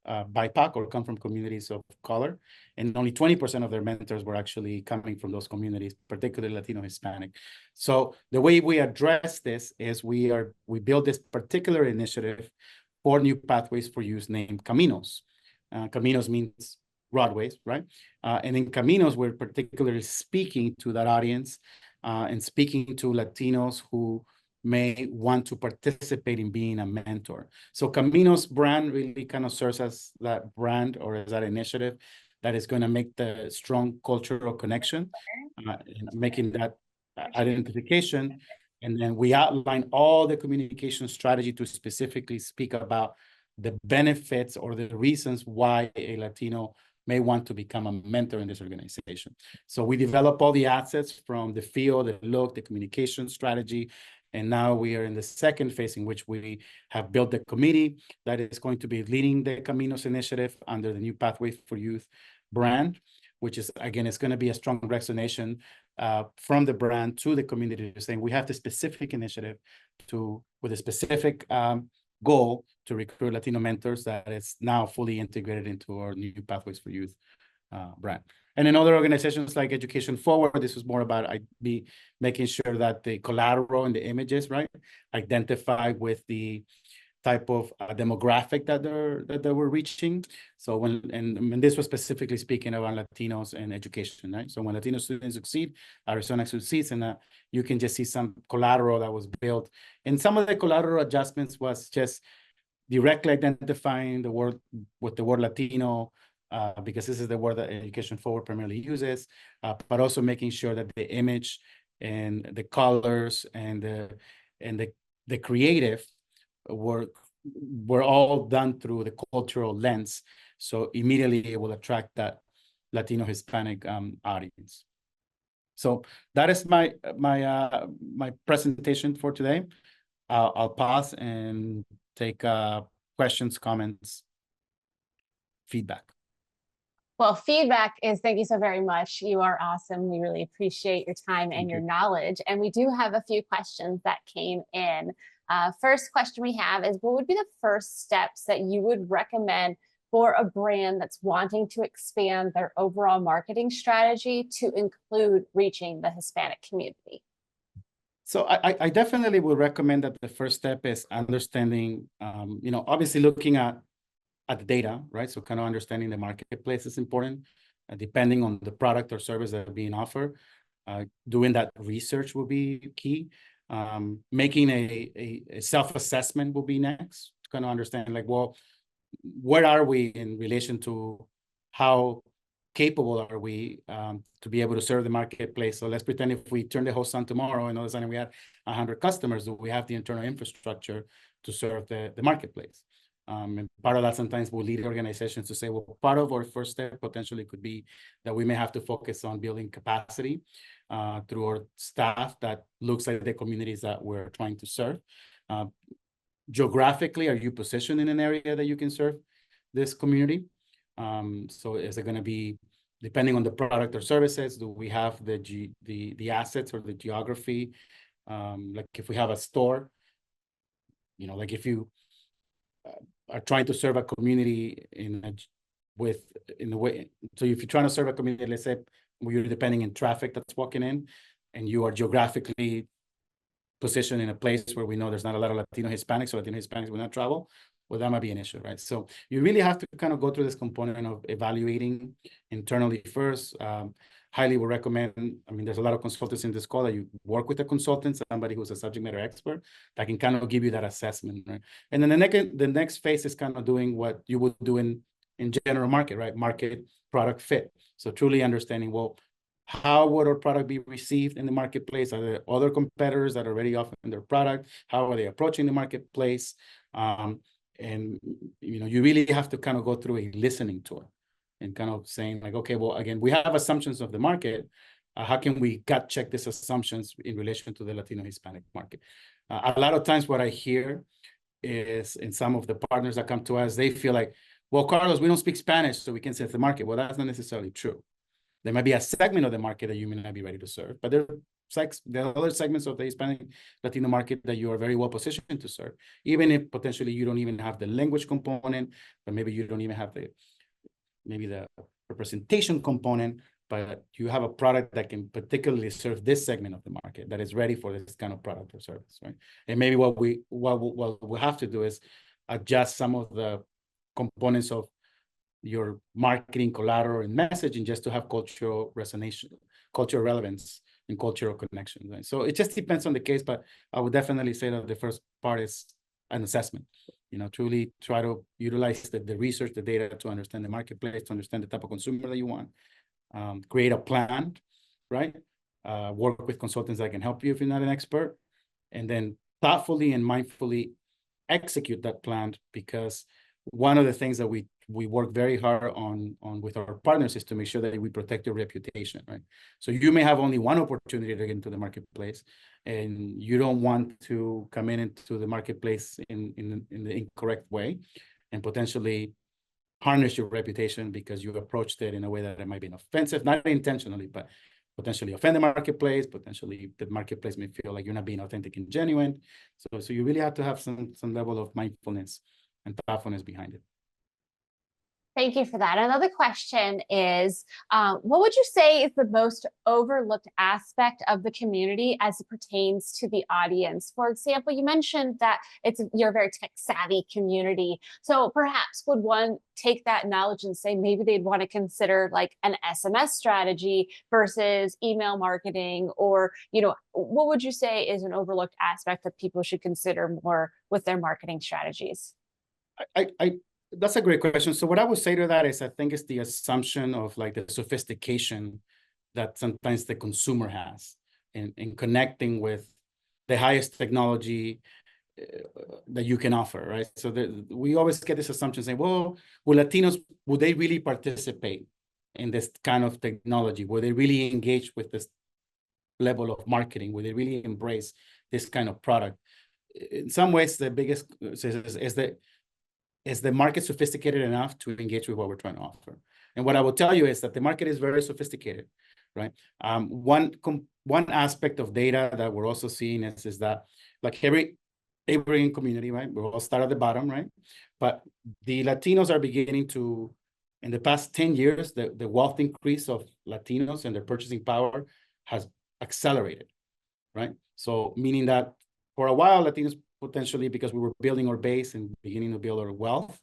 BIPOC or come from communities of color, and only 20% of their mentors were actually coming from those communities, particularly Latino Hispanic. So the way we address this is we build this particular initiative for New Pathways for Youth named Caminos. Caminos means roadways, right? And in Caminos, we're particularly speaking to that audience and speaking to Latinos who may want to participate in being a mentor. So Caminos brand really kind of serves as that brand or as that initiative that is going to make the strong cultural connection, making that identification. And then we outline all the communication strategy to specifically speak about the benefits or the reasons why a Latino may want to become a mentor in this organization. So we develop all the assets from the feel, the look, the communication strategy. And now we are in the second phase in which we have built the committee that is going to be leading the Caminos initiative under the New Pathway for Youth brand, which is, again, it's going to be a strong resonation from the brand to the community, saying we have the specific initiative with a specific goal to recruit Latino mentors that is now fully integrated into our New Pathways for Youth brand. And in other organizations like Education Forward, this was more about making sure that the collateral and the images, right, identify with the type of demographic that they were reaching. So when this was specifically speaking about Latinos and education, right? So when Latino students succeed, Arizona succeeds, and you can just see some collateral that was built. And some of the collateral adjustments was just directly identifying the word with the word Latino, because this is the word that Education Forward primarily uses, but also making sure that the image and the colors and the creative were all done through the cultural lens. So immediately it will attract that Latino Hispanic audience. So that is my presentation for today. I'll pause and take questions, comments, feedback. Well, feedback is thank you so very much. You are awesome. We really appreciate your time and your knowledge. And we do have a few questions that came in. First question we have is, what would be the first steps that you would recommend for a brand that's wanting to expand their overall marketing strategy to include reaching the Hispanic community? So I definitely would recommend that the first step is understanding, obviously looking at the data, right? So kind of understanding the marketplace is important, depending on the product or service that are being offered. Doing that research will be key. Making a self-assessment will be next to kind of understand, like, well, where are we in relation to how capable are we to be able to serve the marketplace? So let's pretend if we turn the host on tomorrow and all of a sudden we had 100 customers, do we have the internal infrastructure to serve the marketplace? And part of that sometimes will lead organizations to say, well, part of our first step potentially could be that we may have to focus on building capacity through our staff that looks like the communities that we're trying to serve. Geographically, are you positioned in an area that you can serve this community? So is it going to be, depending on the product or services, do we have the assets or the geography? Like if we have a store, like if you are trying to serve a community in the way, so if you're trying to serve a community, let's say you're depending on traffic that's walking in, and you are geographically positioned in a place where we know there's not a lot of Latino Hispanics, so Latino Hispanics will not travel, well, that might be an issue, right? So you really have to kind of go through this component of evaluating internally first. Highly would recommend, there's a lot of consultants in this call that you work with a consultant, somebody who's a subject matter expert that can kind of give you that assessment, right? And then the next phase is kind of doing what you would do in general market, right? Market product fit. So truly understanding, well, how would our product be received in the marketplace? Are there other competitors that are already offering their product? How are they approaching the marketplace? And you really have to kind of go through a listening tour and kind of saying, like, okay, well, again, we have assumptions of the market. How can we gut check these assumptions in relation to the Latino Hispanic market? A lot of times what I hear is, in some of the partners that come to us, they feel like, well, Carlos, we don't speak Spanish, so we can set the market. Well, that's not necessarily true. There might be a segment of the market that you may not be ready to serve, but there are other segments of the Hispanic Latino market that you are very well positioned to serve, even if potentially you don't even have the language component, but maybe you don't even have the representation component, but you have a product that can particularly serve this segment of the market that is ready for this kind of product or service, right? And maybe what we have to do is adjust some of the components of your marketing collateral and messaging just to have cultural resonance, cultural relevance, and cultural connection. Right? So it just depends on the case, but I would definitely say that the first part is an assessment. Truly try to utilize the research, the data to understand the marketplace, to understand the type of consumer that you want, create a plan, right? Work with consultants that can help you if you're not an expert, and then thoughtfully and mindfully execute that plan, because one of the things that we work very hard on with our partners is to make sure that we protect your reputation, right? So you may have only one opportunity to get into the marketplace, and you don't want to come into the marketplace in the incorrect way and potentially harness your reputation because you approached it in a way that it might be offensive, not intentionally, but potentially offend the marketplace. Potentially the marketplace may feel like you're not being authentic and genuine. So you really have to have some level of mindfulness and thoughtfulness behind it. Thank you for that. Another question is, what would you say is the most overlooked aspect of the community as it pertains to the audience? For example, you mentioned that you're a very tech savvy community. So perhaps would one take that knowledge and say maybe they'd want to consider like an SMS strategy versus email marketing, or what would you say is an overlooked aspect that people should consider more with their marketing strategies? I that's a great question. So what I would say to that is I think it's the assumption of like the sophistication that sometimes the consumer has in connecting with the highest technology that you can offer, right? So we always get this assumption saying, well, will Latinos, would they really participate in this kind of technology? Will they really engage with this level of marketing? Will they really embrace this kind of product? In some ways, the biggest is the market sophisticated enough to engage with what we're trying to offer? And what I will tell you is that the market is very sophisticated, right? One aspect of data that we're also seeing is that like every community, right? We all start at the bottom, right? But the Latinos are beginning to, in the past 10 years, the wealth increase of Latinos and their purchasing power has accelerated, right? So meaning that for a while, Latinos potentially, because we were building our base and beginning to build our wealth,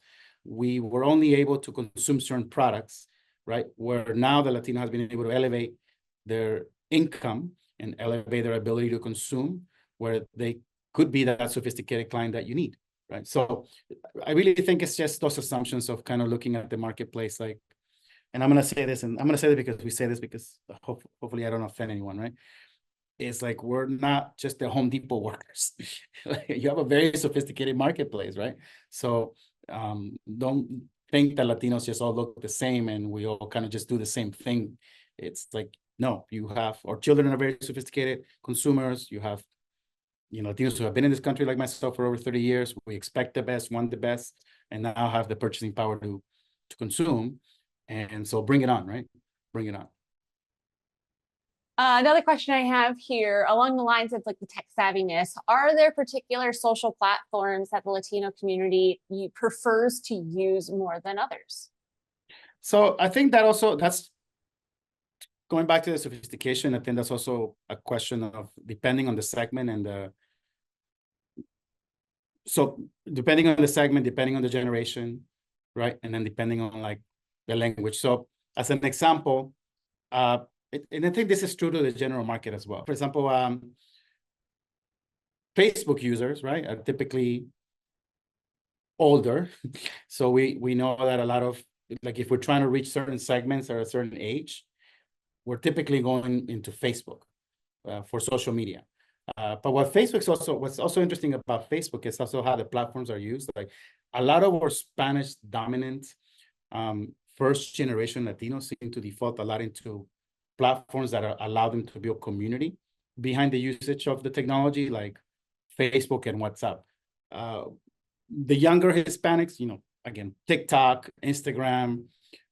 we were only able to consume certain products, right? Where now the Latino has been able to elevate their income and elevate their ability to consume, where they could be that sophisticated client that you need, right? So I really think it's just those assumptions of kind of looking at the marketplace, like, and I'm going to say this, and I'm going to say it because we say this because hopefully I don't offend anyone, right? It's like, we're not just the Home Depot workers. You have a very sophisticated marketplace, right? So don't think that Latinos just all look the same and we all kind of just do the same thing. It's like, no, you have, our children are very sophisticated consumers. You have, Latinos who have been in this country like myself for over 30 years. We expect the best, want the best, and now have the purchasing power to consume. And so bring it on, right? Bring it on. Another question I have here along the lines of like the tech savviness, are there particular social platforms that the Latino community prefers to use more than others? So I think that's going back to the sophistication. I think that's also a question of depending on the segment and so depending on the segment, depending on the generation, right? And then depending on like the language. So as an example, and I think this is true to the general market as well. For example, Facebook users, right, are typically older. So we know that a lot of, like, if we're trying to reach certain segments or a certain age, we're typically going into Facebook for social media. But what's also interesting about Facebook is also how the platforms are used. Like a lot of our Spanish dominant first generation Latinos seem to default a lot into platforms that allow them to build community behind the usage of the technology, like Facebook and WhatsApp. The younger Hispanics, again, TikTok, Instagram,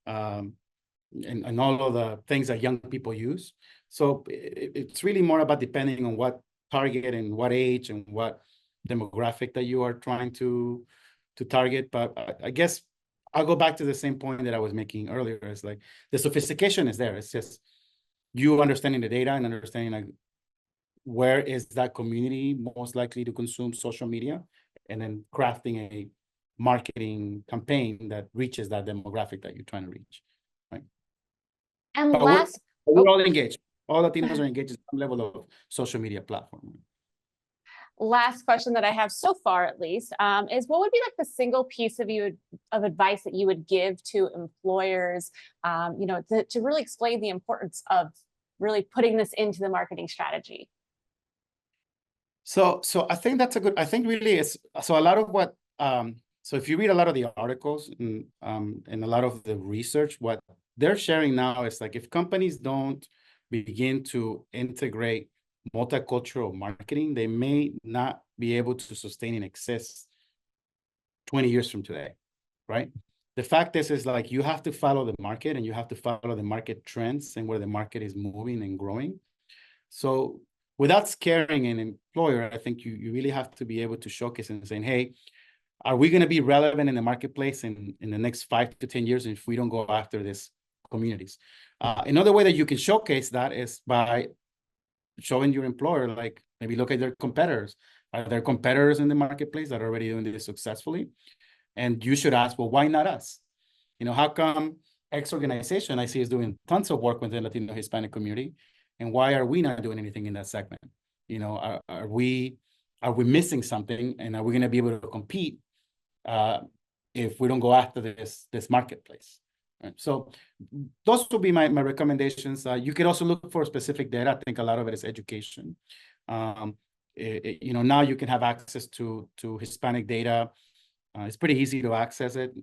and all of the things that young people use. So it's really more about depending on what target and what age and what demographic that you are trying to target. But I guess I'll go back to the same point that I was making earlier. It's like the sophistication is there. It's just you understanding the data and understanding like where is that community most likely to consume social media, and then crafting a marketing campaign that reaches that demographic that you're trying to reach, right? And But we're all engaged. All Latinos are engaged at some level of social media platform. Last question that I have so far, at least, is what would be like the single piece of advice that you would give to employers, to really explain the importance of really putting this into the marketing strategy? So I think I think really it's, so a lot of what, so if you read a lot of the articles and a lot of the research, what they're sharing now is like, if companies don't begin to integrate multicultural marketing, they may not be able to sustain and exist 20 years from today, right? The fact is like, you have to follow the market and you have to follow the market trends and where the market is moving and growing. So without scaring an employer, I think you really have to be able to showcase and saying, hey, are we going to be relevant in the marketplace in the next 5 to 10 years if we don't go after these communities? Another way that you can showcase that is by showing your employer, like maybe look at their competitors. Are there competitors in the marketplace that are already doing this successfully? And you should ask, well, why not us? You know, how come X organization I see is doing tons of work with the Latino Hispanic community, and why are we not doing anything in that segment? You know, are we missing something, and are we going to be able to compete if we don't go after this marketplace? Right. So those would be my recommendations. You could also look for specific data. I think a lot of it is education. You know, now you can have access to Hispanic data. It's pretty easy to access it.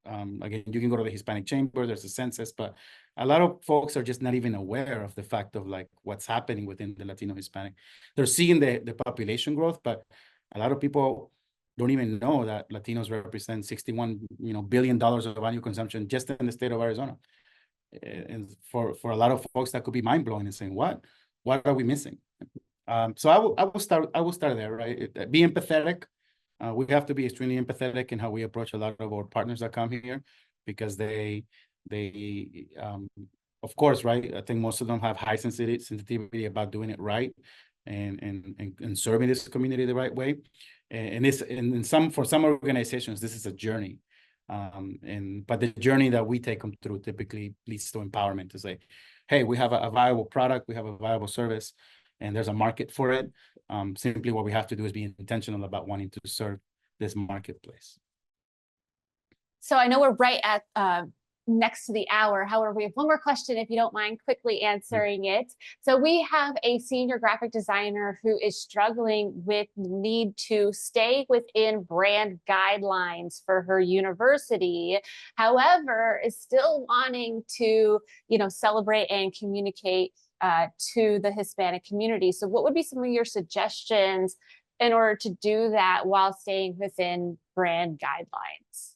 Again, you can go to the Hispanic Chamber, there's a census, but a lot of folks are just not even aware of the fact of like what's happening within the Latino Hispanic. They're seeing the population growth, but a lot of people don't even know that Latinos represent $61 billion of annual consumption just in the state of Arizona. And for a lot of folks, that could be mind blowing and saying, what are we missing? So I will start there, right? Be empathetic. We have to be extremely empathetic in how we approach a lot of our partners that come here, because they of course, right? I think most of them have high sensitivity about doing it right and serving this community the right way. And for some organizations, this is a journey. But the journey that we take them through typically leads to empowerment to say, hey, we have a viable product, we have a viable service, and there's a market for it. Simply what we have to do is be intentional about wanting to serve this marketplace. So I know we're right at next to the hour. However, we have one more question, if you don't mind quickly answering it. So we have a senior graphic designer who is struggling with the need to stay within brand guidelines for her university. However, is still wanting to, celebrate and communicate to the Hispanic community. So what would be some of your suggestions in order to do that while staying within brand guidelines?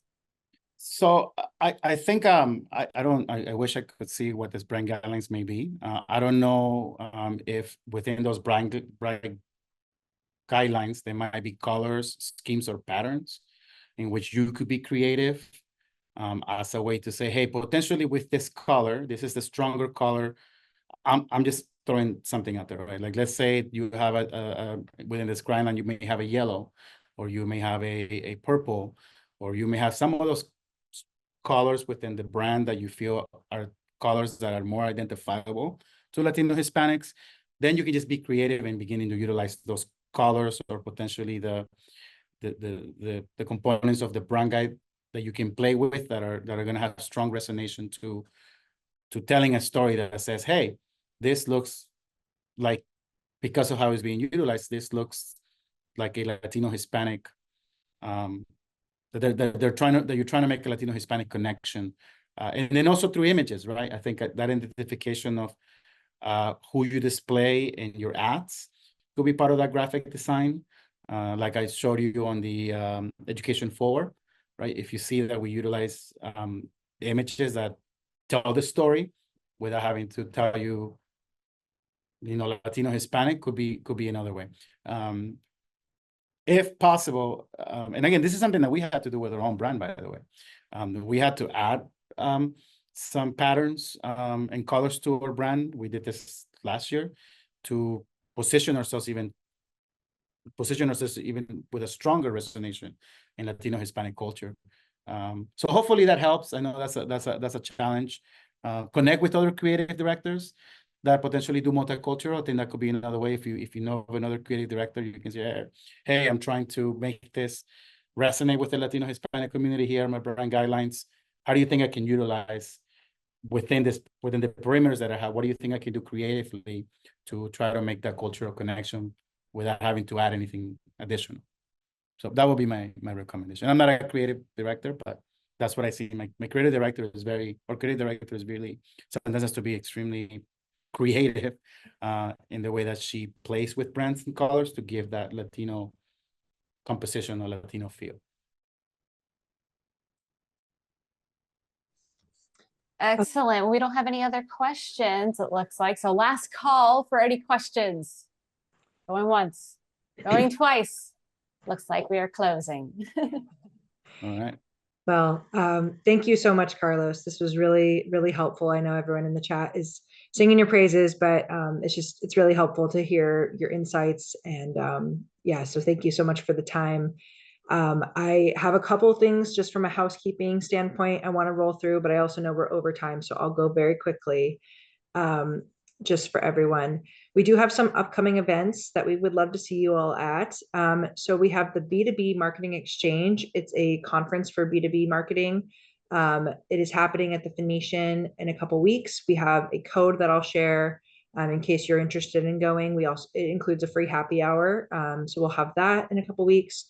So I think I wish I could see what this brand guidelines may be. I don't know if within those brand guidelines there might be colors, schemes, or patterns in which you could be creative as a way to say, hey, potentially with this color, this is the stronger color. I'm just throwing something out there, right? Like, let's say you have within this guideline, you may have a yellow, or you may have a purple, or you may have some of those colors within the brand that you feel are colors that are more identifiable to Latino Hispanics. Then you can just be creative and beginning to utilize those colors, or potentially the components of the brand guide that you can play with that are going to have strong resonation to telling a story that says, hey, this looks like, because of how it's being utilized, this looks like a Latino Hispanic that you're trying to make a Latino Hispanic connection, and then also through images, right? I think that identification of who you display in your ads could be part of that graphic design, like I showed you on the Education Forward, right? If you see that we utilize images that tell the story without having to tell you, Latino Hispanic could be another way. If possible, and again, this is something that we had to do with our own brand, by the way. We had to add some patterns and colors to our brand. We did this last year to position ourselves even with a stronger resonation in Latino Hispanic culture. So hopefully that helps. I know that's a challenge. Connect with other creative directors that potentially do multicultural. I think that could be another way. If you know of another creative director, you can say, hey, I'm trying to make this resonate with the Latino Hispanic community here, my brand guidelines. How do you think I can utilize within the perimeters that I have? What do you think I can do creatively to try to make that cultural connection without having to add anything additional? So that would be my recommendation. I'm not a creative director, but that's what I see. My creative director is really, sometimes has to be extremely creative in the way that she plays with brands and colors to give that Latino composition or Latino feel. Excellent. We don't have any other questions, it looks like. So last call for any questions. Going once, going twice. looks like we are closing. All right. Well, thank you so much, Carlos. This was really, really helpful. I know everyone in the chat is singing your praises, but it's really helpful to hear your insights. And yeah, so thank you so much for the time. I have a couple of things just from a housekeeping standpoint I want to roll through, but I also know we're over time, so I'll go very quickly. Just for everyone. We do have some upcoming events that we would love to see you all at. So we have the B2B Marketing Exchange. It's a conference for B2B marketing. It is happening at the Phoenician in a couple weeks. We have a code that I'll share in case you're interested in going. It includes a free happy hour. So we'll have that in a couple weeks.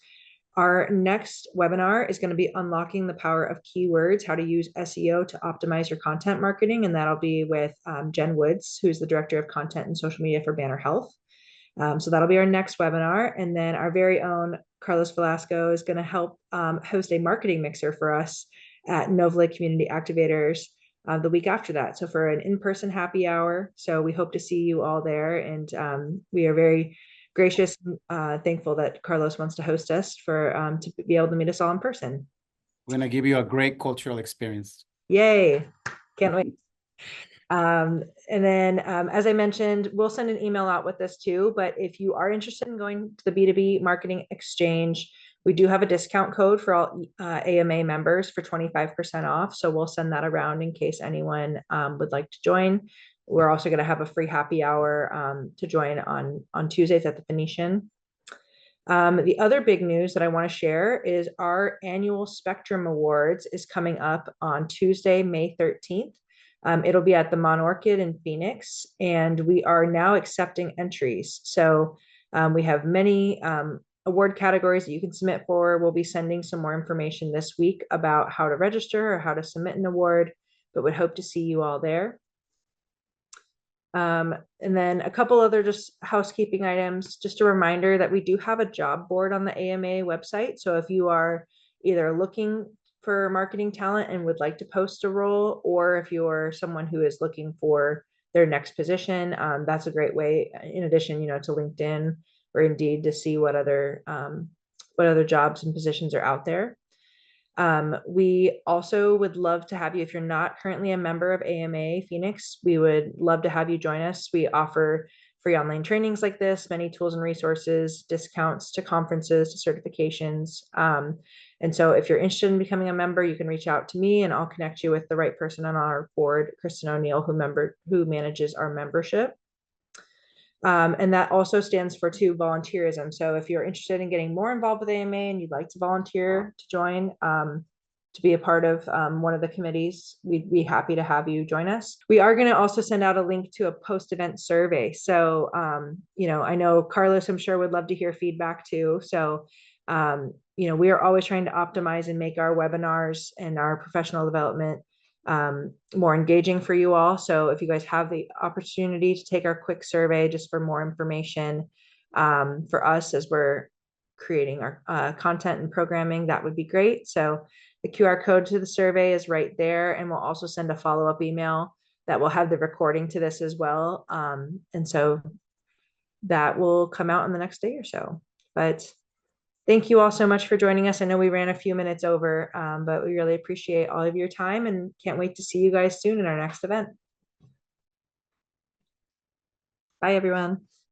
Our next webinar is going to be unlocking the power of keywords, how to use SEO to optimize your content marketing. And that'll be with Jen Woods, who's the director of content and social media for Banner Health. So that'll be our next webinar. And then our very own Carlos Velasco is going to help host a marketing mixer for us at Novely Community Activators the week after that. So for an in-person happy hour. So we hope to see you all there. And we are very gracious, thankful that Carlos wants to host us for to be able to meet us all in person. We're going to give you a great cultural experience. Yay. Can't wait. And then, as I mentioned, we'll send an email out with this too, but if you are interested in going to the B2B Marketing Exchange, we do have a discount code for all AMA members for 25% off. So we'll send that around in case anyone would like to join. We're also going to have a free happy hour to join on Tuesdays at the Phoenician. The other big news that I want to share is our annual Spectrum Awards is coming up on Tuesday, May 13th. It'll be at the Monorchid in Phoenix, and we are now accepting entries. So we have many award categories that you can submit for. We'll be sending some more information this week about how to register or how to submit an award, but would hope to see you all there. And then a couple other just housekeeping items, just a reminder that we do have a job board on the AMA website. So if you are either looking for marketing talent and would like to post a role, or if you're someone who is looking for their next position, that's a great way, in addition, to LinkedIn or Indeed, to see what other jobs and positions are out there. We also would love to have you, if you're not currently a member of AMA Phoenix, we would love to have you join us. We offer free online trainings like this, many tools and resources, discounts to conferences, to certifications. And so if you're interested in becoming a member, you can reach out to me and I'll connect you with the right person on our board, Kristen O'Neill, who manages our membership. And that also stands for volunteerism. So if you're interested in getting more involved with AMA and you'd like to volunteer to join, to be a part of one of the committees, we'd be happy to have you join us. We are going to also send out a link to a post-event survey. So, I know Carlos, I'm sure, would love to hear feedback too. So, we are always trying to optimize and make our webinars and our professional development more engaging for you all. So if you guys have the opportunity to take our quick survey just for more information for us as we're creating our content and programming, that would be great. So the QR code to the survey is right there, and we'll also send a follow-up email that will have the recording to this as well. And so that will come out in the next day or so. But thank you all so much for joining us. I know we ran a few minutes over, but we really appreciate all of your time and can't wait to see you guys soon in our next event. Bye, everyone.